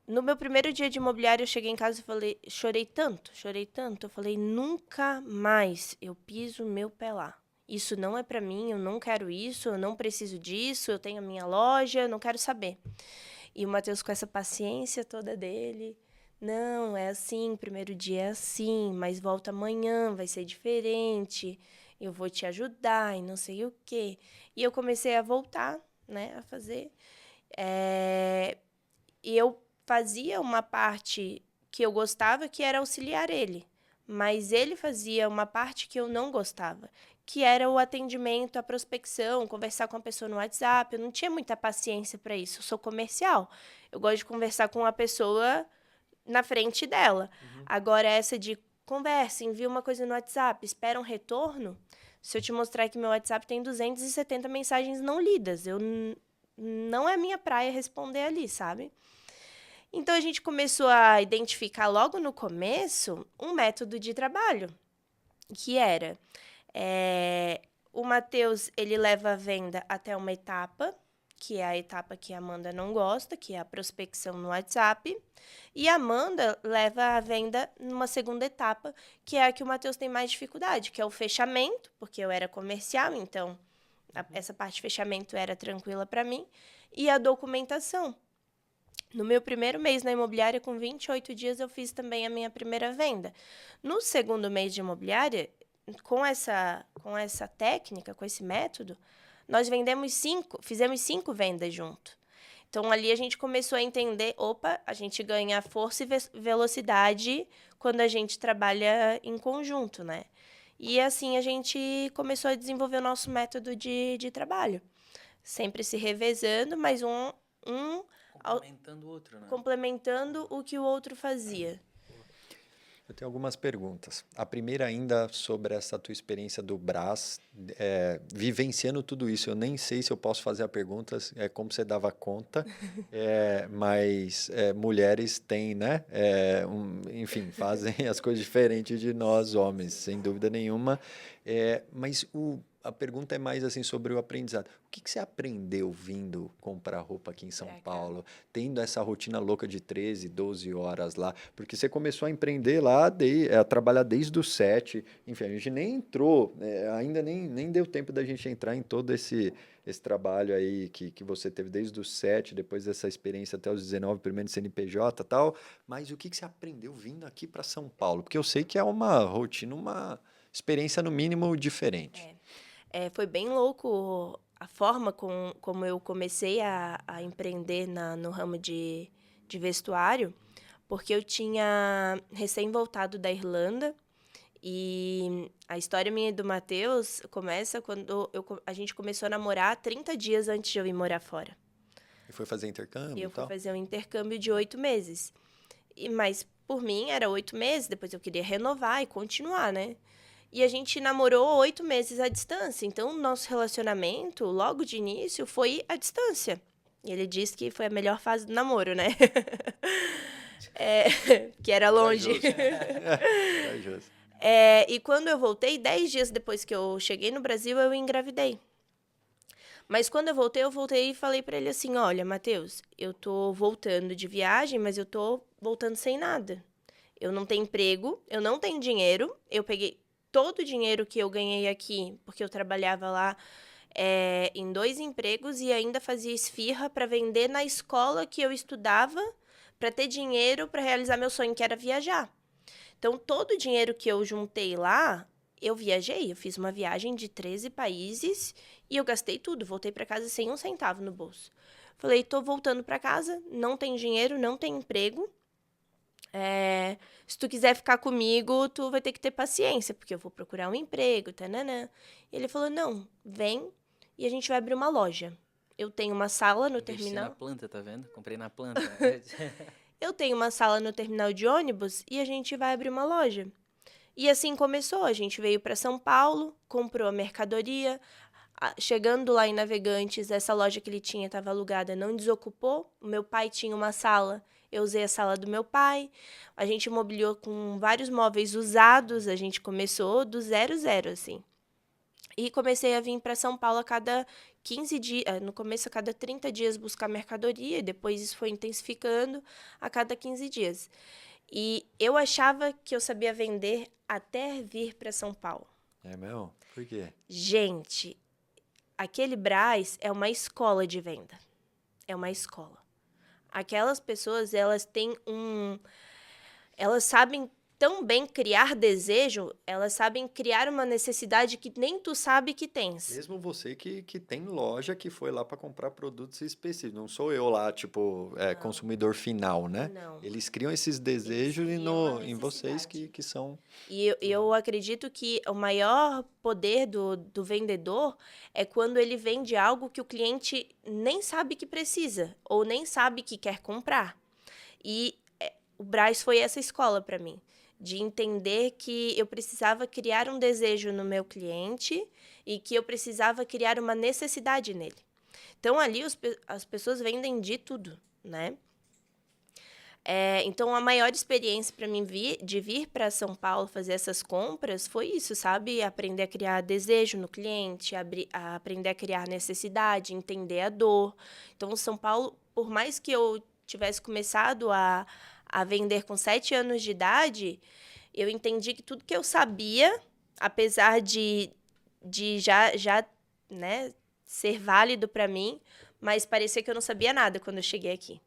No meu primeiro dia de imobiliário, eu cheguei em casa e falei, chorei tanto. Eu falei, nunca mais eu piso meu pé lá. Isso não é para mim, eu não quero isso, eu não preciso disso, eu tenho a minha loja, eu não quero saber. E o Matheus, com essa paciência toda dele... Não, é assim, primeiro dia é assim, mas volta amanhã, vai ser diferente, eu vou te ajudar e não sei o quê. E eu comecei a voltar, né, a fazer. E eu fazia uma parte que eu gostava, que era auxiliar ele. Mas ele fazia uma parte que eu não gostava, que era o atendimento, a prospecção, conversar com a pessoa no WhatsApp. Eu não tinha muita paciência para isso, eu sou comercial. Eu gosto de conversar com a pessoa... na frente dela. Agora, essa de conversa, envia uma coisa no WhatsApp, espera um retorno. Se eu te mostrar que meu WhatsApp tem 270 mensagens não lidas, não é minha praia responder ali, sabe? Então, a gente começou a identificar logo no começo um método de trabalho, que era... o Matheus, ele leva a venda até uma etapa, que é a etapa que a Amanda não gosta, que é a prospecção no WhatsApp. E a Amanda leva a venda numa segunda etapa, que é a que o Matheus tem mais dificuldade, que é o fechamento, porque eu era comercial, então essa parte de fechamento era tranquila para mim, e a documentação. No meu primeiro mês na imobiliária, com 28 dias, eu fiz também a minha primeira venda. No segundo mês de imobiliária, com essa técnica, com esse método, nós fizemos 5 vendas junto. Então, ali a gente começou a entender, a gente ganha força e velocidade quando a gente trabalha em conjunto, né? E assim a gente começou a desenvolver o nosso método de trabalho. Sempre se revezando, mas Complementando o outro, né? complementando o que o outro fazia. Eu tenho algumas perguntas. A primeira ainda sobre essa tua experiência do Brás, vivenciando tudo isso. Eu nem sei se eu posso fazer a pergunta, como você dava conta, mas mulheres têm, né? Enfim, fazem as coisas diferentes de nós, homens, sem dúvida nenhuma. Mas a pergunta é mais assim sobre o aprendizado. O que você aprendeu vindo comprar roupa aqui em São Paulo, tendo essa rotina louca de 13, 12 horas lá? Porque você começou a empreender lá, a trabalhar desde os 7. Enfim, a gente nem entrou, ainda nem deu tempo da gente entrar em todo esse trabalho aí que você teve desde os 7, depois dessa experiência até os 19, primeiro CNPJ e tal. Mas o que você aprendeu vindo aqui para São Paulo? Porque eu sei que é uma rotina, uma experiência no mínimo diferente. Foi bem louco a forma como eu comecei a empreender no ramo de vestuário, porque eu tinha recém voltado da Irlanda e a história minha e do Matheus começa quando a gente começou a namorar 30 dias antes de eu ir morar fora. E foi fazer intercâmbio E eu e tal? fui fazer um intercâmbio de 8 meses. Mas, por mim, era 8 meses, depois eu queria renovar e continuar, né? E a gente namorou 8 meses à distância. Então, o nosso relacionamento, logo de início, foi à distância. E ele disse que foi a melhor fase do namoro, né? Que era longe. Corajoso. E quando eu voltei, 10 dias depois que eu cheguei no Brasil, eu engravidei. Mas quando eu voltei e falei pra ele assim, olha, Matheus, eu tô voltando de viagem, mas eu tô voltando sem nada. Eu não tenho emprego, eu não tenho dinheiro, eu peguei todo o dinheiro que eu ganhei aqui, porque eu trabalhava lá em 2 empregos e ainda fazia esfirra para vender na escola que eu estudava, para ter dinheiro para realizar meu sonho, que era viajar. Então, todo o dinheiro que eu juntei lá, eu viajei. Eu fiz uma viagem de 13 países e eu gastei tudo. Voltei para casa sem um centavo no bolso. Falei, tô voltando para casa, não tem dinheiro, não tem emprego. Se tu quiser ficar comigo, tu vai ter que ter paciência, porque eu vou procurar um emprego, tananã. E ele falou, não, vem e a gente vai abrir uma loja. Eu tenho uma sala no Investi terminal. na planta, tá vendo? Comprei na planta. Eu tenho uma sala no terminal de ônibus e a gente vai abrir uma loja. E assim começou, a gente veio para São Paulo, comprou a mercadoria. Chegando lá em Navegantes, essa loja que ele tinha estava alugada, não desocupou. O meu pai tinha uma sala, eu usei a sala do meu pai. A gente mobiliou com vários móveis usados, a gente começou do 0, assim. E comecei a vir para São Paulo a cada 15 dias, no começo a cada 30 dias buscar mercadoria, depois isso foi intensificando a cada 15 dias. E eu achava que eu sabia vender até vir para São Paulo. É mesmo? Por quê? Gente, aquele Brás é uma escola de venda. É uma escola. Aquelas pessoas, elas têm elas sabem tão bem criar desejo, elas sabem criar uma necessidade que nem tu sabe que tens. Mesmo você que tem loja que foi lá para comprar produtos específicos. Não sou eu lá, tipo, consumidor final, né? Não. Eles criam esses desejos Eles criam a em vocês necessidade. que são... E eu acredito que o maior poder do vendedor é quando ele vende algo que o cliente nem sabe que precisa ou nem sabe que quer comprar. E o Brás foi essa escola para mim, de entender que eu precisava criar um desejo no meu cliente e que eu precisava criar uma necessidade nele. Então, ali as pessoas vendem de tudo, né? Então, a maior experiência para mim de vir para São Paulo fazer essas compras foi isso, sabe? Aprender a criar desejo no cliente, aprender a criar necessidade, entender a dor. Então, São Paulo, por mais que eu tivesse começado a vender com 7 anos de idade, eu entendi que tudo que eu sabia, apesar de já né, ser válido para mim, mas parecia que eu não sabia nada quando eu cheguei aqui.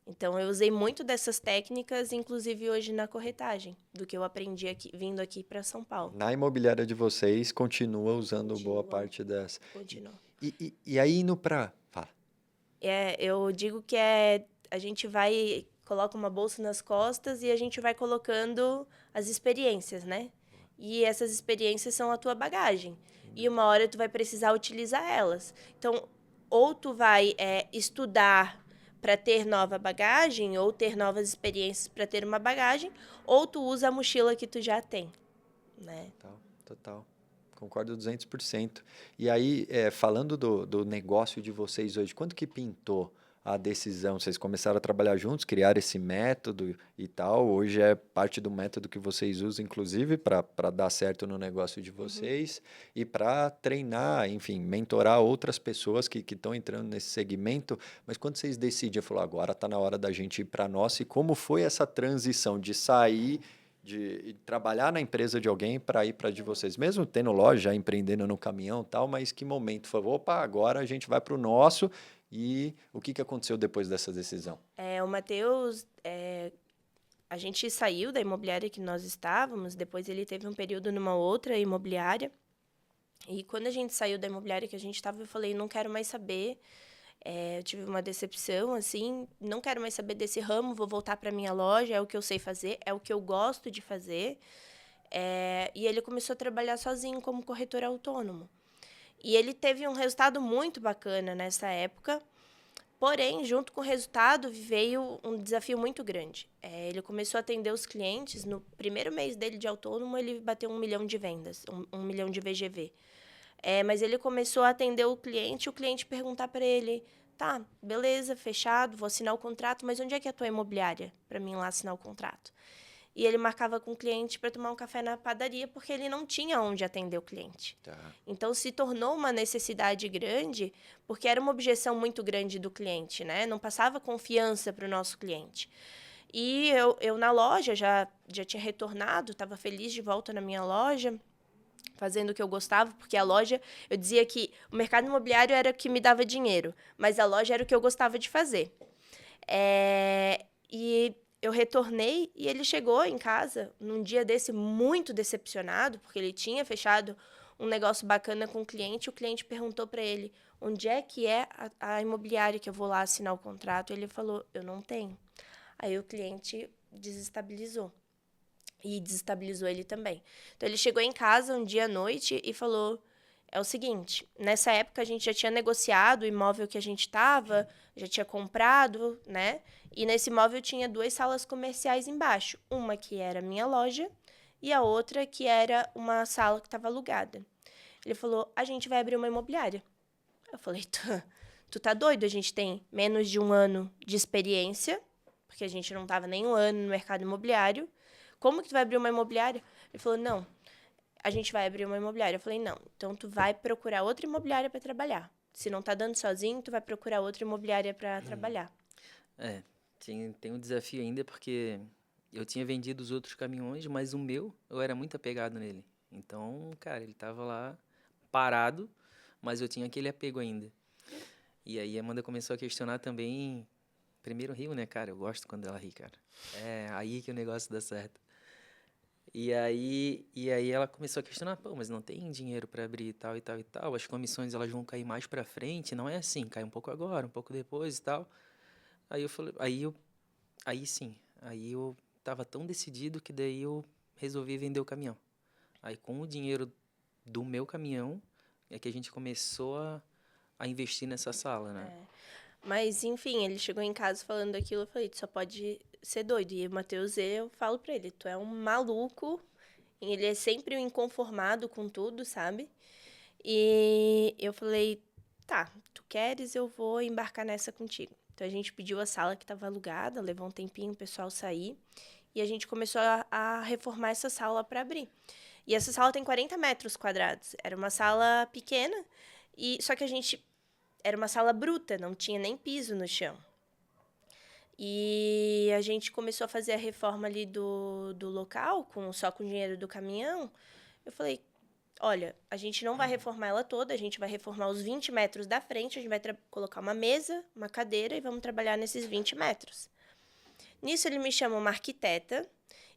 Então, eu usei muito dessas técnicas, inclusive hoje na corretagem, do que eu aprendi vindo aqui para São Paulo. Na imobiliária de vocês, continua usando boa parte dessa. E aí, indo para... Fala. Eu digo que a gente coloca uma bolsa nas costas e a gente vai colocando as experiências, né? E essas experiências são a tua bagagem. E uma hora tu vai precisar utilizar elas. Então, ou tu vai estudar para ter nova bagagem ou ter novas experiências para ter uma bagagem, ou tu usa a mochila que tu já tem, né? Total. Concordo 200%. E aí, falando do negócio de vocês hoje, quando que pintou a decisão? Vocês começaram a trabalhar juntos, criar esse método e tal. Hoje é parte do método que vocês usam, inclusive, para dar certo no negócio de vocês e para treinar, enfim, mentorar outras pessoas que estão entrando nesse segmento. Mas quando vocês decidem, falar, agora está na hora da gente ir para nós, e como foi essa transição de sair de trabalhar na empresa de alguém para ir para de vocês, mesmo tendo loja, empreendendo no caminhão e tal, mas que momento foi? Opa, agora a gente vai para o nosso. E o que aconteceu depois dessa decisão? O Matheus, a gente saiu da imobiliária que nós estávamos, depois ele teve um período numa outra imobiliária, e quando a gente saiu da imobiliária que a gente estava, eu falei, não quero mais saber, eu tive uma decepção, assim, não quero mais saber desse ramo, vou voltar para minha loja, é o que eu sei fazer, é o que eu gosto de fazer. E ele começou a trabalhar sozinho como corretor autônomo. E ele teve um resultado muito bacana nessa época, porém, junto com o resultado, veio um desafio muito grande. Ele começou a atender os clientes, no primeiro mês dele de autônomo, ele bateu 1 milhão de vendas, 1 milhão de VGV. Mas ele começou a atender o cliente perguntar para ele, tá, beleza, fechado, vou assinar o contrato, mas onde é que é a tua imobiliária para mim ir lá assinar o contrato? E ele marcava com o cliente para tomar um café na padaria, porque ele não tinha onde atender o cliente. Tá. Então, se tornou uma necessidade grande, porque era uma objeção muito grande do cliente, né? Não passava confiança para o nosso cliente. E eu na loja, já tinha retornado, estava feliz de volta na minha loja, fazendo o que eu gostava, porque a loja, eu dizia que o mercado imobiliário era o que me dava dinheiro, mas a loja era o que eu gostava de fazer. E eu retornei e ele chegou em casa num dia desse muito decepcionado, porque ele tinha fechado um negócio bacana com o cliente perguntou para ele, onde é que é a imobiliária que eu vou lá assinar o contrato? Ele falou, eu não tenho. Aí o cliente desestabilizou. E desestabilizou ele também. Então, ele chegou em casa um dia à noite e falou, é o seguinte, nessa época a gente já tinha negociado o imóvel que a gente estava, já tinha comprado, né? E nesse imóvel tinha 2 salas comerciais embaixo. Uma que era minha loja e a outra que era uma sala que estava alugada. Ele falou, a gente vai abrir uma imobiliária. Eu falei, tu tá doido? A gente tem menos de 1 ano de experiência, porque a gente não estava nem 1 ano no mercado imobiliário. Como que tu vai abrir uma imobiliária? Ele falou, não, a gente vai abrir uma imobiliária. Eu falei, não, então tu vai procurar outra imobiliária para trabalhar. Se não tá dando sozinho, tu vai procurar outra imobiliária para trabalhar. Tem um desafio ainda, porque eu tinha vendido os outros caminhões, mas o meu, eu era muito apegado nele. Então, cara, ele tava lá parado, mas eu tinha aquele apego ainda. E aí a Amanda começou a questionar também. Primeiro riu, né, cara? Eu gosto quando ela ri, cara. É aí que o negócio dá certo. E aí ela começou a questionar, pô, mas não tem dinheiro para abrir e tal, e tal, e tal. As comissões, elas vão cair mais para frente, não é assim, cai um pouco agora, um pouco depois e tal. Aí eu falei, aí eu tava tão decidido que daí eu resolvi vender o caminhão. Aí com o dinheiro do meu caminhão é que a gente começou a investir nessa sala, né? Mas, enfim, ele chegou em casa falando aquilo, eu falei, tu só pode ser doido. E o Matheus, eu falo pra ele, tu é um maluco. Ele é sempre um inconformado com tudo, sabe? E eu falei, tá, tu queres, eu vou embarcar nessa contigo. Então, a gente pediu a sala que estava alugada, levou um tempinho o pessoal sair. E a gente começou a reformar essa sala para abrir. E essa sala tem 40 metros quadrados. Era uma sala pequena, só que a gente... Era uma sala bruta, não tinha nem piso no chão. E a gente começou a fazer a reforma ali do local, só com o dinheiro do caminhão. Eu falei, olha, a gente não vai reformar ela toda, a gente vai reformar os 20 metros da frente, a gente vai colocar uma mesa, uma cadeira e vamos trabalhar nesses 20 metros. Nisso ele me chamou uma arquiteta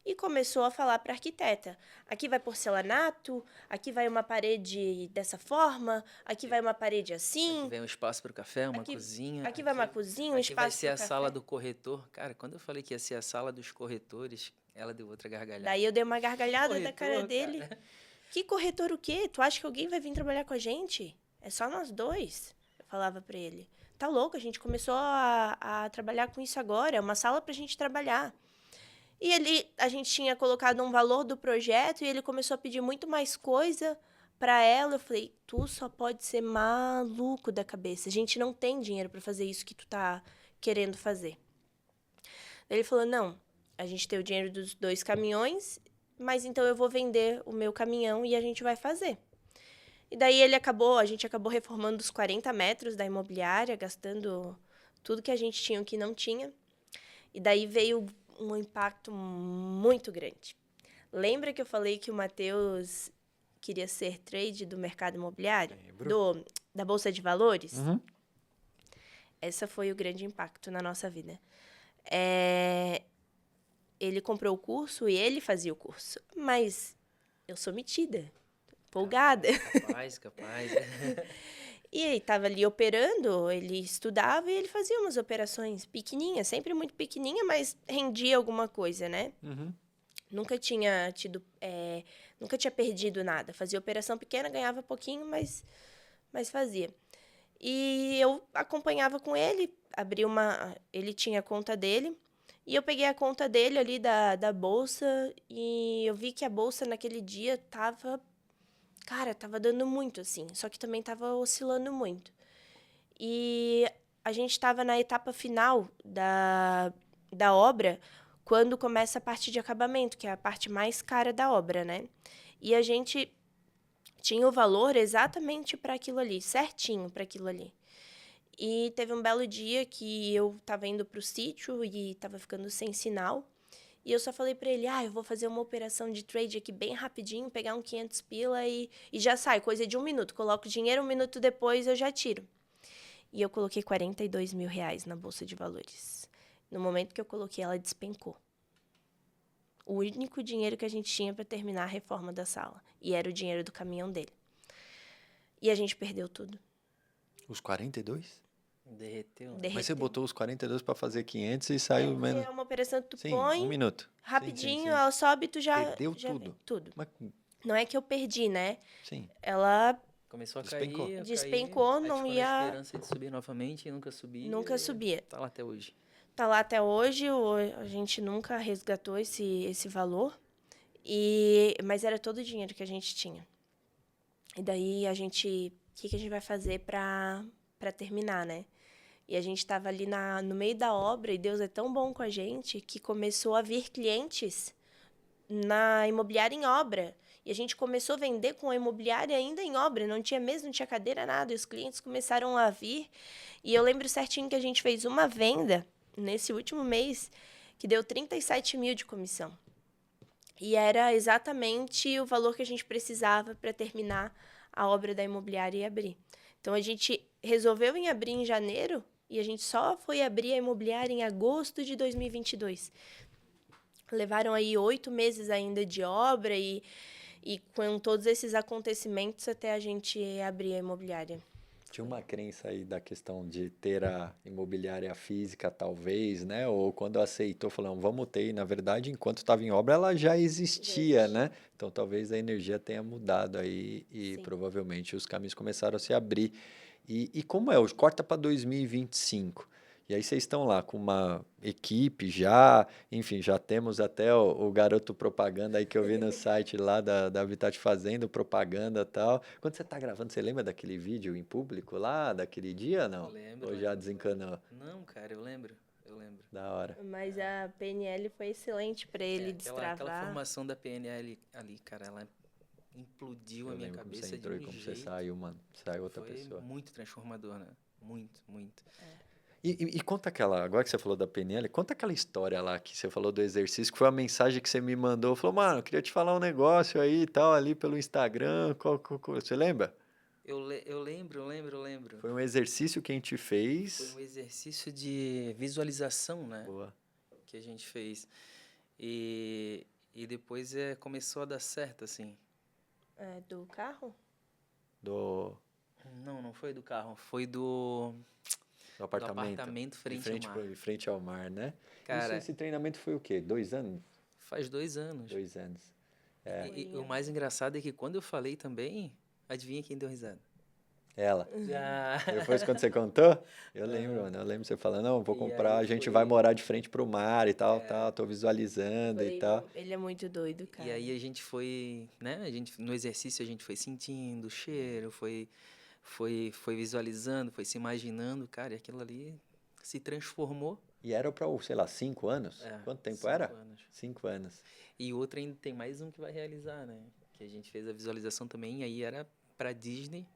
e começou a falar para a arquiteta, aqui vai porcelanato, aqui vai uma parede dessa forma, aqui vai uma parede assim. Aqui vai um espaço para o café, uma cozinha. Aqui vai uma cozinha, um espaço para o café. Aqui vai ser a sala do corretor. Cara, quando eu falei que ia ser a sala dos corretores, ela deu outra gargalhada. Daí eu dei uma gargalhada da cara dele. Cara. Que corretor o quê? Tu acha que alguém vai vir trabalhar com a gente? É só nós 2, eu falava para ele. tá louco, a gente começou a trabalhar com isso agora, é uma sala pra gente trabalhar. E a gente tinha colocado um valor do projeto e ele começou a pedir muito mais coisa pra ela. Eu falei, tu só pode ser maluco da cabeça. A gente não tem dinheiro pra fazer isso que tu tá querendo fazer. Ele falou, não, a gente tem o dinheiro dos 2 caminhões, mas então eu vou vender o meu caminhão e a gente vai fazer. E daí a gente acabou reformando os 40 metros da imobiliária, gastando tudo que a gente tinha e o que não tinha. E daí veio um impacto muito grande. Lembra que eu falei que o Matheus queria ser trade do mercado imobiliário? Da Bolsa de Valores? Uhum. Esse foi o grande impacto na nossa vida. Ele comprou o curso e ele fazia o curso. Mas eu sou metida, empolgada. Capaz. E ele estava ali operando, ele estudava e ele fazia umas operações pequenininhas, sempre muito pequenininha, mas rendia alguma coisa, né? Uhum. Nunca tinha perdido nada. Fazia operação pequena, ganhava pouquinho, mas fazia. E eu acompanhava com ele, ele tinha a conta dele, e eu peguei a conta dele ali da bolsa, e eu vi que a bolsa naquele dia tava dando muito, assim, só que também tava oscilando muito. E a gente estava na etapa final da obra, quando começa a parte de acabamento, que é a parte mais cara da obra, né? E a gente tinha o valor exatamente para aquilo ali, certinho para aquilo ali. E teve um belo dia que eu estava indo para o sítio e estava ficando sem sinal. E eu só falei para ele, eu vou fazer uma operação de trade aqui bem rapidinho, pegar um 500 pila e já sai, coisa de 1 minuto. Coloco o dinheiro, 1 minuto depois eu já tiro. E eu coloquei R$42 mil na Bolsa de Valores. No momento que eu coloquei, ela despencou. O único dinheiro que a gente tinha para terminar a reforma da sala. E era o dinheiro do caminhão dele. E a gente perdeu tudo. Os 42? Derreteu. Mas você botou os 42 para fazer 500 e saiu menos. É uma operação que tu Sim, põe 1 minuto. rapidinho, Sim. ela sobe e tu já... Perdeu já tudo. vê tudo. Mas, Não é que eu perdi, né? sim. Ela Começou a Despencou. cair, despencou, aí não ficou ia... na esperança de subir novamente e nunca subia. Nunca subia. Tá lá até hoje. Tá lá até hoje, a gente nunca resgatou esse valor. Mas era todo o dinheiro que a gente tinha. E daí o que a gente vai fazer para terminar, né? E a gente estava ali no meio da obra e Deus é tão bom com a gente que começou a vir clientes na imobiliária em obra. E a gente começou a vender com a imobiliária ainda em obra, não tinha mesa, não tinha cadeira, nada. E os clientes começaram a vir. E eu lembro certinho que a gente fez uma venda nesse último mês que deu 37 mil de comissão. E era exatamente o valor que a gente precisava para terminar a obra da imobiliária e abrir. Então, a gente resolveu em abrir em janeiro e a gente só foi abrir a imobiliária em agosto de 2022. Levaram aí 8 meses ainda de obra e com todos esses acontecimentos até a gente abrir a imobiliária. Tinha uma crença aí da questão de ter a imobiliária física, talvez, né? Ou quando aceitou, falando, vamos ter. E, na verdade, enquanto estava em obra, ela já existia, né? Então, talvez a energia tenha mudado aí e Sim. provavelmente os caminhos começaram a se abrir. E como é hoje? Corta para 2025. E aí vocês estão lá com uma equipe já, enfim, já temos até o garoto propaganda aí que eu vi no site lá da Habitat fazendo propaganda e tal. Quando você está gravando, você lembra daquele vídeo em público lá, daquele dia, não? Lembro. Ou já desencanou? Não, cara, eu lembro. Da hora. Mas a PNL foi excelente para ele destravar. Aquela formação da PNL ali, cara, ela implodiu a minha lembro como cabeça você entrou de e um como jeito. você saiu, mano. Saiu outra pessoa. Foi muito transformador, né? Muito. E conta agora que você falou da PNL, conta aquela história lá que você falou do exercício, que foi a mensagem que você me mandou. Falou, mano, eu queria te falar um negócio aí e tal, ali pelo Instagram. Você lembra? Eu lembro. Foi um exercício que a gente fez. Foi um exercício de visualização, né? Boa. Que a gente fez. E depois começou a dar certo, assim. Do carro? Não foi do carro. Foi do apartamento frente ao mar, né? Cara, Esse treinamento foi o quê? 2 anos? faz 2 anos. 2 anos. E o mais engraçado é que quando eu falei também, adivinha quem deu risada? Ela. Já. Depois, quando você contou, eu lembro, mano. Eu lembro você falando, não, vou E comprar, aí a gente foi- vai morar de frente pro mar e tal, tal, tô visualizando e Falei, tal. não, ele é muito doido, cara. E aí a gente foi, né? No exercício a gente foi sentindo o cheiro, foi visualizando, foi se imaginando, cara, e aquilo ali se transformou. E era pra, sei lá, 5 anos? É, Quanto tempo 5 era? anos. 5 anos. E outro ainda tem mais um que vai realizar, né? Que a gente fez a visualização também, e aí era pra Disney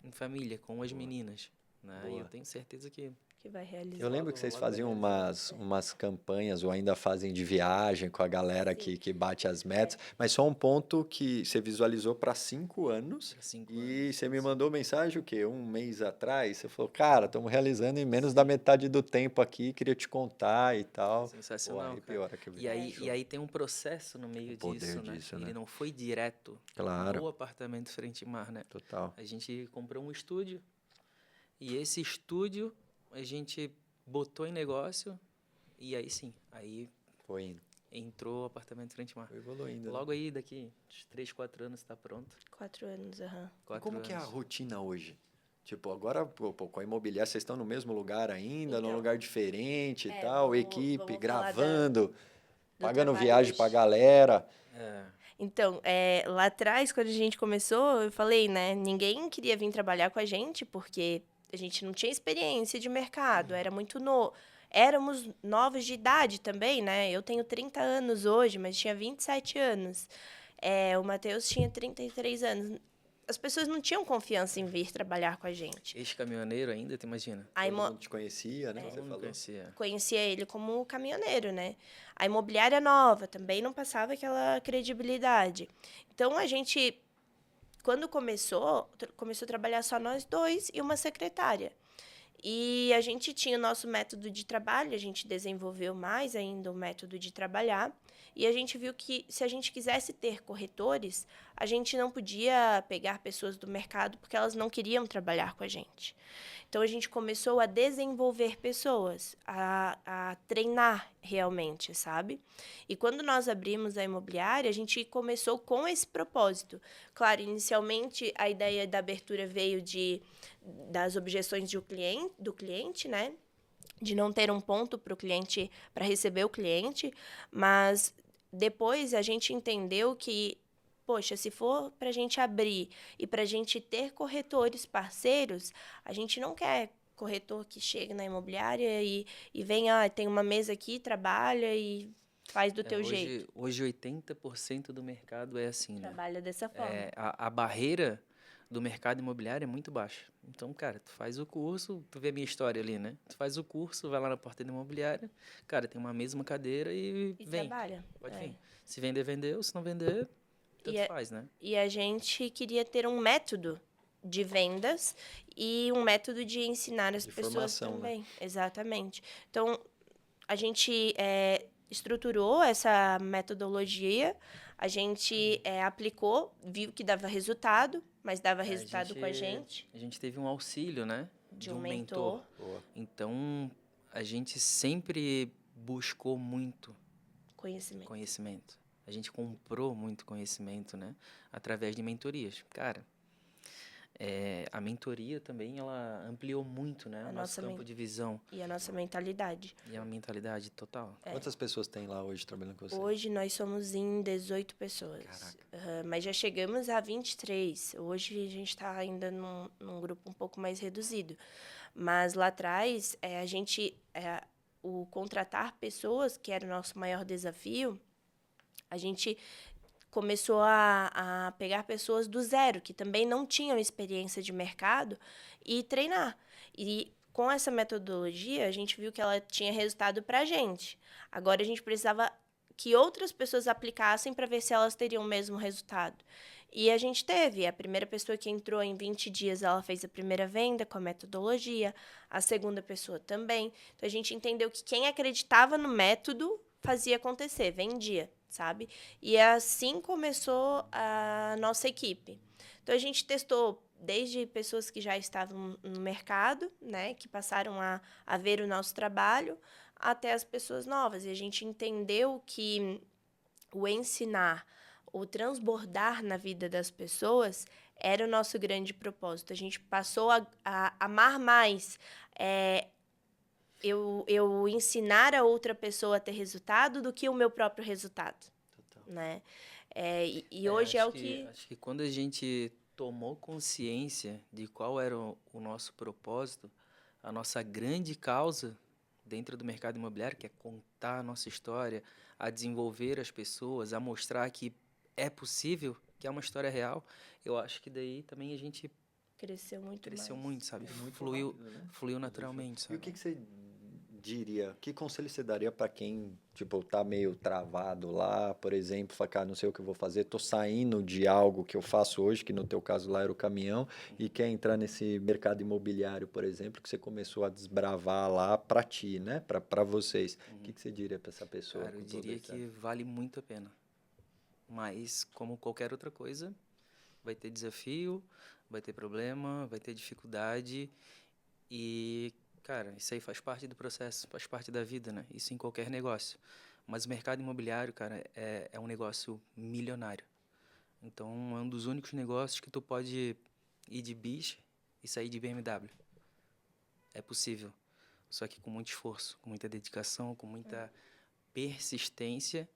em família, com as meninas, né? E eu Boa. tenho certeza que Que vai realizar. Eu lembro que vocês logo vai faziam realizar. umas campanhas, ou ainda fazem de viagem com a galera Sim. que bate as metas, mas só um ponto que você visualizou para 5 anos Pra 5 e anos. você me mandou mensagem o quê? Um mês atrás? Você falou, cara, estamos realizando em menos da metade do tempo aqui, queria te contar e tal. Pô, Sensacional, arrepiou a cara. hora que eu vi. E aí tem um processo no meio O poder disso, né? disso, Ele né? não foi direto Claro, no apartamento frente ao mar, né? total. A gente comprou um estúdio e esse estúdio a gente botou em negócio e aí sim, aí Foi indo, entrou o apartamento frente ao mar. foi evoluindo. Né? Logo aí, daqui uns 3, 4 anos está pronto. 4 anos, aham. E 4 como anos. que é a rotina hoje? Tipo, agora pô, com a imobiliária, vocês estão no mesmo lugar ainda, num Então, lugar diferente e é, tal, vamos equipe, falar gravando, do pagando trabalho viagem hoje. pra galera. É, Então, lá atrás, quando a gente começou, eu falei, né? Ninguém queria vir trabalhar com a gente porque a gente não tinha experiência de mercado, era muito novo. Éramos novos de idade também, né? Eu tenho 30 anos hoje, mas tinha 27 anos. O Matheus tinha 33 anos. As pessoas não tinham confiança em vir trabalhar com a gente. ex-caminhoneiro ainda, tu imagina? A Todo imo- mundo te conhecia, né? Todo Você mundo falou. conhecia. Conhecia ele como caminhoneiro, né? A imobiliária nova também não passava aquela credibilidade. Então, a gente, quando começou a trabalhar só nós dois e uma secretária. E a gente tinha o nosso método de trabalho, a gente desenvolveu mais ainda o método de trabalhar. E a gente viu que se a gente quisesse ter corretores, a gente não podia pegar pessoas do mercado porque elas não queriam trabalhar com a gente. Então, a gente começou a desenvolver pessoas, a treinar realmente, sabe? E quando nós abrimos a imobiliária, a gente começou com esse propósito. Claro, inicialmente, a ideia da abertura veio das objeções do cliente, né? De não ter um ponto para o cliente, para receber o cliente, mas depois a gente entendeu que, poxa, se for para a gente abrir e para a gente ter corretores parceiros, a gente não quer corretor que chega na imobiliária e vem, tem uma mesa aqui, trabalha e faz do teu jeito. Hoje 80% do mercado é assim, né? Trabalha dessa forma. A barreira do mercado imobiliário é muito baixa. Então, cara, tu faz o curso, tu vê a minha história ali, né? Tu faz o curso, vai lá na porta da imobiliária, cara, tem uma mesa, uma cadeira e E vem. trabalha. Pode É. vir. Se vender, vendeu. Se não vender, tanto faz, né? E a gente queria ter um método de vendas e um método de ensinar as De pessoas formação, né? também. Exatamente. Então, a gente estruturou essa metodologia, a gente aplicou, viu que dava resultado, mas dava resultado com a gente, A gente teve um auxílio, né? de um mentor. Boa. Então, a gente sempre buscou muito Conhecimento. conhecimento. A gente comprou muito conhecimento, né? Através de mentorias. Cara, a mentoria também, ela ampliou muito, né? A O nosso nossa campo de visão E a nossa mentalidade. e a mentalidade total. Quantas pessoas tem lá hoje trabalhando com você? Hoje nós somos em 18 pessoas. Caraca. Mas já chegamos a 23. Hoje a gente está ainda num grupo um pouco mais reduzido. Mas lá atrás, o contratar pessoas, que era o nosso maior desafio, a gente começou a pegar pessoas do zero, que também não tinham experiência de mercado, e treinar. E com essa metodologia, a gente viu que ela tinha resultado para a gente. Agora, a gente precisava que outras pessoas aplicassem para ver se elas teriam o mesmo resultado. E a gente teve. A primeira pessoa que entrou em 20 dias, ela fez a primeira venda com a metodologia. A segunda pessoa também. Então, a gente entendeu que quem acreditava no método fazia acontecer, vendia, sabe? E assim começou a nossa equipe. Então, a gente testou desde pessoas que já estavam no mercado, né, que passaram a ver o nosso trabalho, até as pessoas novas. E a gente entendeu que o ensinar, o transbordar na vida das pessoas era o nosso grande propósito. A gente passou a amar mais. Eu ensinar a outra pessoa a ter resultado do que o meu próprio resultado, Total. né? E hoje é o que... Acho que quando a gente tomou consciência de qual era o nosso propósito, a nossa grande causa dentro do mercado imobiliário, que é contar a nossa história, a desenvolver as pessoas, a mostrar que é possível, que é uma história real, eu acho que daí também a gente cresceu muito cresceu mais. muito, sabe? Muito Fluiu, rápido, né? fluiu naturalmente, E sabe? o que você diria, que conselho você daria para quem, tipo, tá meio travado lá, por exemplo, fala, cara, não sei o que eu vou fazer, tô saindo de algo que eu faço hoje, que no teu caso lá era o caminhão, e quer entrar nesse mercado imobiliário, por exemplo, que você começou a desbravar lá para ti, né? Para vocês. O que você diria para essa pessoa? Cara, eu Com toda diria essa... que vale muito a pena. Mas, como qualquer outra coisa, vai ter desafio, vai ter problema, vai ter dificuldade. E, cara, isso aí faz parte do processo, faz parte da vida, né? Isso em qualquer negócio. Mas o mercado imobiliário, cara, é um negócio milionário. Então, é um dos únicos negócios que tu pode ir de bis e sair de BMW. É possível. Só que com muito esforço, com muita dedicação, com muita persistência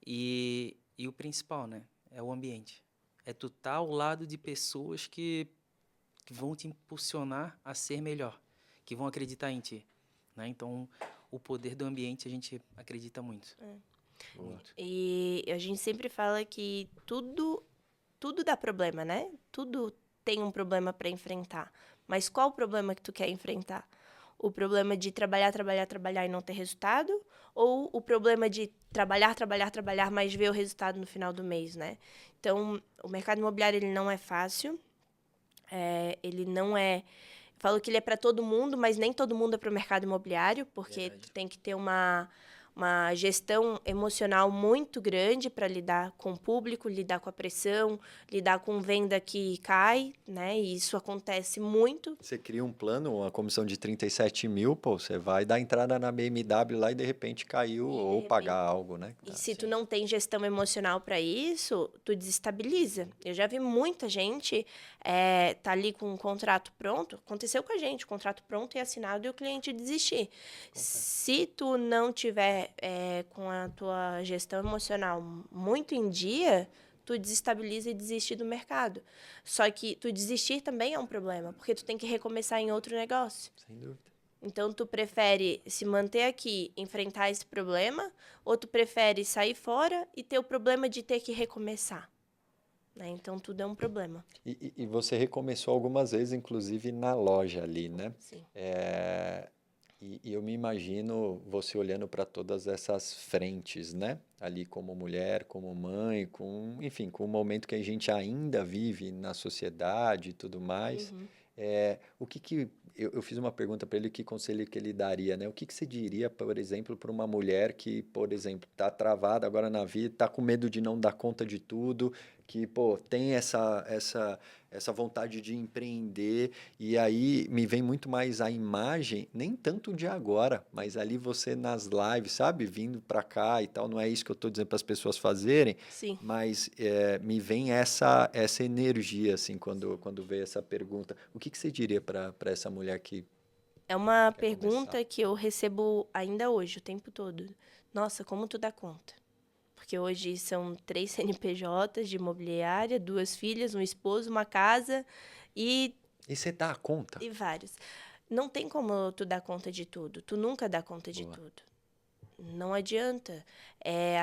e o principal, né? É o ambiente. É tu estar ao lado de pessoas que vão te impulsionar a ser melhor, que vão acreditar em ti, né? Então, o poder do ambiente a gente acredita muito. Muito. E a gente sempre fala que tudo dá problema, né? Tudo tem um problema para enfrentar. Mas qual o problema que tu quer enfrentar? O problema de trabalhar, trabalhar, trabalhar e não ter resultado? Ou o problema de trabalhar, trabalhar, trabalhar, mas ver o resultado no final do mês, né? Então, o mercado imobiliário ele não é fácil. Ele não é... Falo que ele é para todo mundo, mas nem todo mundo é para o mercado imobiliário, porque Verdade. tu tem que ter uma gestão emocional muito grande para lidar com o público, lidar com a pressão, lidar com venda que cai, né? E isso acontece muito. Você cria um plano, uma comissão de 37 mil, pô, você vai dar entrada na BMW lá e de repente caiu, ou pagar algo, né? E se tu não tem gestão emocional para isso, tu desestabiliza. Eu já vi muita gente tá ali com um contrato pronto. Aconteceu com a gente, o contrato pronto e assinado e o cliente desistir. Se tu não tiver com a tua gestão emocional muito em dia, tu desestabiliza e desiste do mercado. Só que tu desistir também é um problema, porque tu tem que recomeçar em outro negócio. Sem dúvida. Então, tu prefere se manter aqui, enfrentar esse problema, ou tu prefere sair fora e ter o problema de ter que recomeçar? Né? Então, tudo é um problema. E você recomeçou algumas vezes, inclusive na loja ali, né? Sim. E eu me imagino você olhando para todas essas frentes, né? Ali como mulher, como mãe, enfim, com o momento que a gente ainda vive na sociedade e tudo mais. O que eu fiz uma pergunta para ele, que conselho que ele daria, né? O que você diria, por exemplo, para uma mulher que, por exemplo, está travada agora na vida, está com medo de não dar conta de tudo, que, pô, tem essa vontade de empreender, e aí me vem muito mais a imagem, nem tanto de agora, mas ali você nas lives, sabe? Vindo para cá e tal, não é isso que eu estou dizendo para as pessoas fazerem, Sim. mas me vem essa energia, assim, quando veio essa pergunta. O que você diria para essa mulher que É uma quer pergunta começar? que eu recebo ainda hoje, o tempo todo. Nossa, como tu dá conta? Porque hoje são 3 CNPJs de imobiliária, 2 filhas, um esposo, uma casa e E você dá conta? vários. Não tem como tu dar conta de tudo. Tu nunca dá conta de Boa. tudo. Não adianta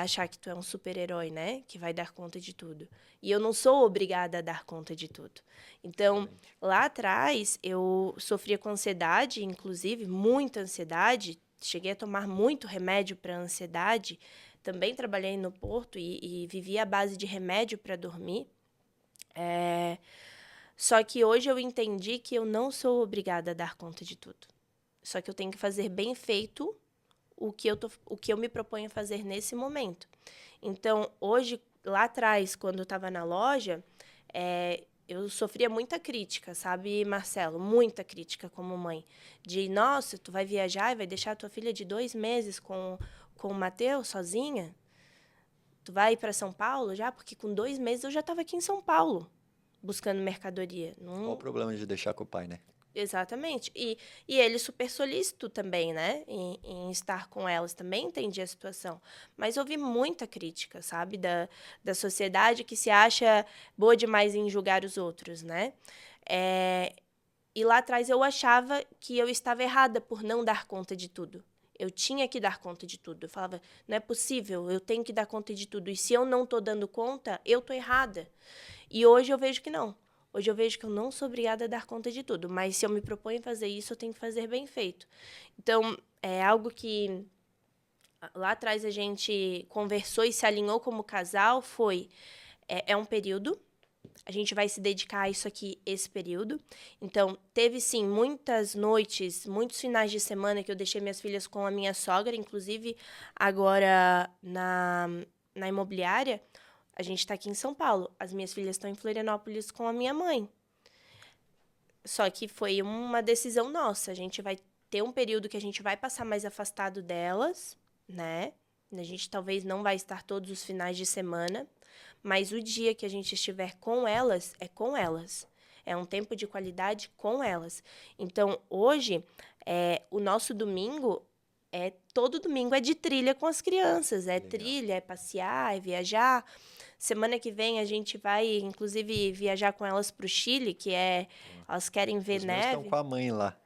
achar que tu é um super-herói, né? Que vai dar conta de tudo. E eu não sou obrigada a dar conta de tudo. Então, lá atrás, eu sofria com ansiedade, inclusive, muita ansiedade. Cheguei a tomar muito remédio para ansiedade. Também trabalhei no Porto e vivi à base de remédio para dormir. Só que hoje eu entendi que eu não sou obrigada a dar conta de tudo. Só que eu tenho que fazer bem feito o que eu me proponho a fazer nesse momento. Então, hoje, lá atrás, quando eu estava na loja, eu sofria muita crítica, sabe, Marcelo? Muita crítica como mãe. De, nossa, tu vai viajar e vai deixar a tua filha de 2 meses com o Matheus sozinha? Tu vai para São Paulo já? Porque com 2 meses eu já estava aqui em São Paulo. buscando mercadoria. Qual o problema de deixar com o pai, né? Exatamente. E ele super solícito também, né? Em estar com elas. Também entendi a situação. Mas ouvi muita crítica, sabe? Da sociedade que se acha boa demais em julgar os outros, né? E lá atrás eu achava que eu estava errada por não dar conta de tudo. Eu tinha que dar conta de tudo. Eu falava, não é possível, eu tenho que dar conta de tudo. E se eu não estou dando conta, eu estou errada. E hoje eu vejo que não. Hoje eu vejo que eu não sou obrigada a dar conta de tudo. Mas se eu me proponho a fazer isso, eu tenho que fazer bem feito. Então, é algo que lá atrás a gente conversou e se alinhou como casal, é um período. A gente vai se dedicar a isso aqui, esse período. Então, teve, sim, muitas noites, muitos finais de semana que eu deixei minhas filhas com a minha sogra. Inclusive, agora, na imobiliária, a gente está aqui em São Paulo. As minhas filhas estão em Florianópolis com a minha mãe. Só que foi uma decisão nossa. A gente vai ter um período que a gente vai passar mais afastado delas, né? A gente talvez não vai estar todos os finais de semana, mas o dia que a gente estiver com elas, é com elas. É um tempo de qualidade com elas. Então, hoje, o nosso domingo, todo domingo é de trilha com as crianças. É Legal. Trilha, é passear, é viajar. Semana que vem a gente vai, inclusive, viajar com elas para o Chile, elas querem ver Os meus neve. estão com a mãe lá.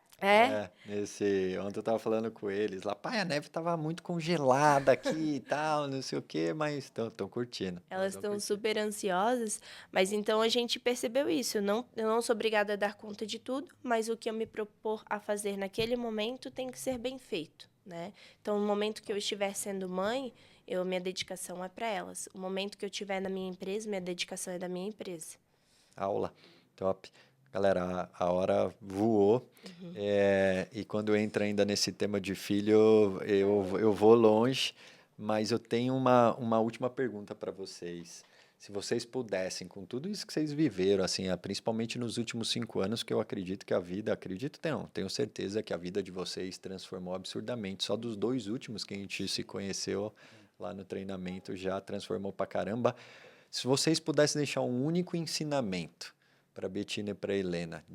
Ontem eu tava falando com eles lá, pai, a neve tava muito congelada aqui e tal, não sei o quê, mas estão curtindo. Elas estão super ansiosas, mas então a gente percebeu isso. Eu não sou obrigada a dar conta de tudo, mas o que eu me propor a fazer naquele momento tem que ser bem feito, né? Então, no momento que eu estiver sendo mãe, minha dedicação é para elas. O momento que eu estiver na minha empresa, minha dedicação é da minha empresa. Aula, top. Galera, a hora voou. E quando entra ainda nesse tema de filho, eu vou longe, mas eu tenho uma última pergunta para vocês. Se vocês pudessem, com tudo isso que vocês viveram, assim, principalmente nos últimos 5 anos, que eu acredito que tenho certeza que a vida de vocês transformou absurdamente. Só dos 2 últimos que a gente se conheceu lá no treinamento já transformou pra caramba. Se vocês pudessem deixar um único ensinamento para Bettina e para Helena,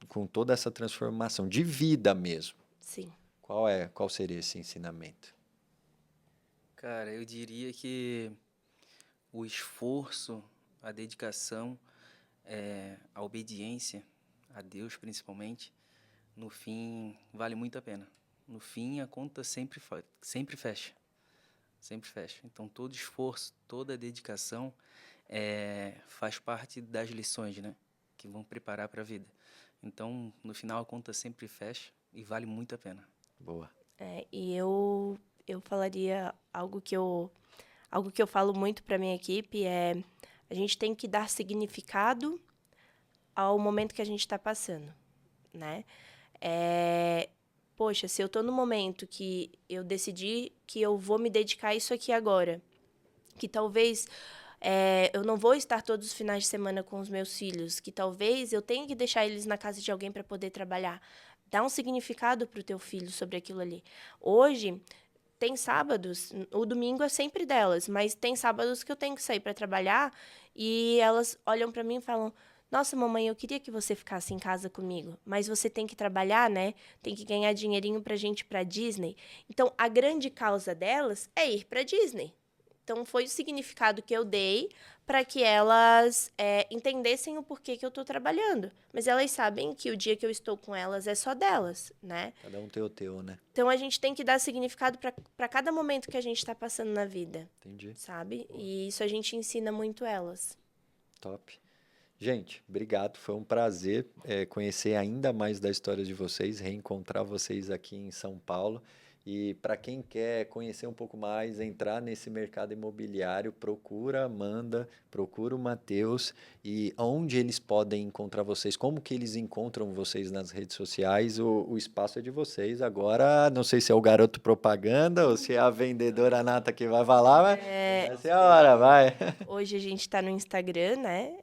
com toda essa transformação de vida mesmo. Sim. Qual seria esse ensinamento? Cara, eu diria que o esforço, a dedicação, a obediência a Deus, principalmente, no fim, vale muito a pena. No fim, a conta sempre fecha. Sempre fecha. Então, todo esforço, toda dedicação faz parte das lições, né? Que vão preparar para a vida. Então, no final, a conta sempre fecha e vale muito a pena. Boa. E eu falaria algo que eu falo muito para minha equipe a gente tem que dar significado ao momento que a gente está passando, né? Poxa, se eu estou no momento que eu decidi que eu vou me dedicar a isso aqui agora, que talvez eu não vou estar todos os finais de semana com os meus filhos, que talvez eu tenha que deixar eles na casa de alguém para poder trabalhar. Dá um significado para o teu filho sobre aquilo ali. Hoje, tem sábados, o domingo é sempre delas, mas tem sábados que eu tenho que sair para trabalhar e elas olham para mim e falam: nossa, mamãe, eu queria que você ficasse em casa comigo, mas você tem que trabalhar, né? Tem que ganhar dinheirinho pra gente ir pra Disney. Então, a grande causa delas é ir pra Disney. Então, foi o significado que eu dei para que elas entendessem o porquê que eu estou trabalhando. Mas elas sabem que o dia que eu estou com elas é só delas, né? Cada um tem o teu, né? Então, a gente tem que dar significado para cada momento que a gente está passando na vida. Entendi. Sabe? E isso a gente ensina muito elas. Top. Gente, obrigado. Foi um prazer conhecer ainda mais da história de vocês, reencontrar vocês aqui em São Paulo. E para quem quer conhecer um pouco mais, entrar nesse mercado imobiliário, procura a Amanda, procura o Matheus e onde eles podem encontrar vocês, como que eles encontram vocês nas redes sociais, o espaço é de vocês. Agora, não sei se é o garoto propaganda ou se é a vendedora nata que vai falar, mas essa é a hora, vai. Hoje a gente está no Instagram, né?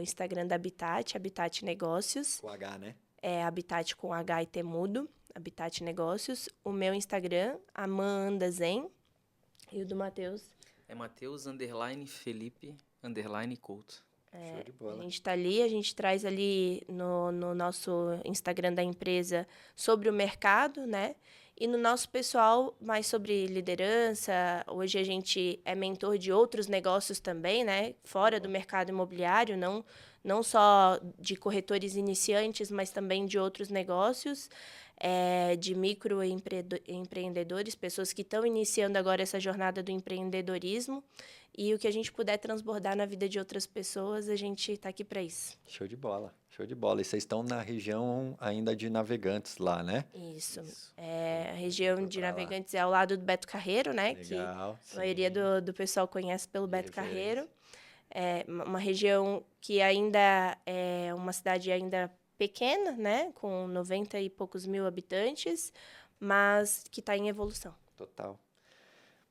O Instagram da Habitat Negócios. Com H, né? Habitat com H e T mudo. Habitat Negócios. O meu Instagram, Amanda Zen. E o do Matheus? É Matheus _Felipe _Couto. Show de A bola. gente está ali, a gente traz ali no nosso Instagram da empresa sobre o mercado, né? E no nosso pessoal, mais sobre liderança. Hoje a gente é mentor de outros negócios também, né? Fora do mercado imobiliário, não só de corretores iniciantes, mas também de outros negócios, de microempreendedores, pessoas que estão iniciando agora essa jornada do empreendedorismo. E o que a gente puder transbordar na vida de outras pessoas, a gente está aqui para isso. Show de bola, show de bola. E vocês estão na região ainda de Navegantes lá, né? Isso. A região Foi de pra lá. Navegantes é ao lado do Beto Carreiro, né? Legal. Que a maioria do pessoal conhece pelo Beto referência. Carreiro. É uma região que ainda é uma cidade ainda pequena, né? Com 90 e poucos mil habitantes, mas que está em evolução. Total.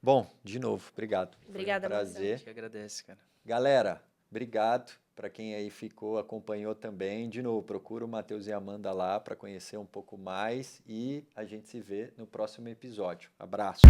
Bom, de novo, obrigado. Obrigada, Foi um A prazer. gente que agradece, cara. Galera, obrigado. Para quem aí ficou, acompanhou também. De novo, procura o Matheus e a Amanda lá para conhecer um pouco mais e a gente se vê no próximo episódio. Abraço.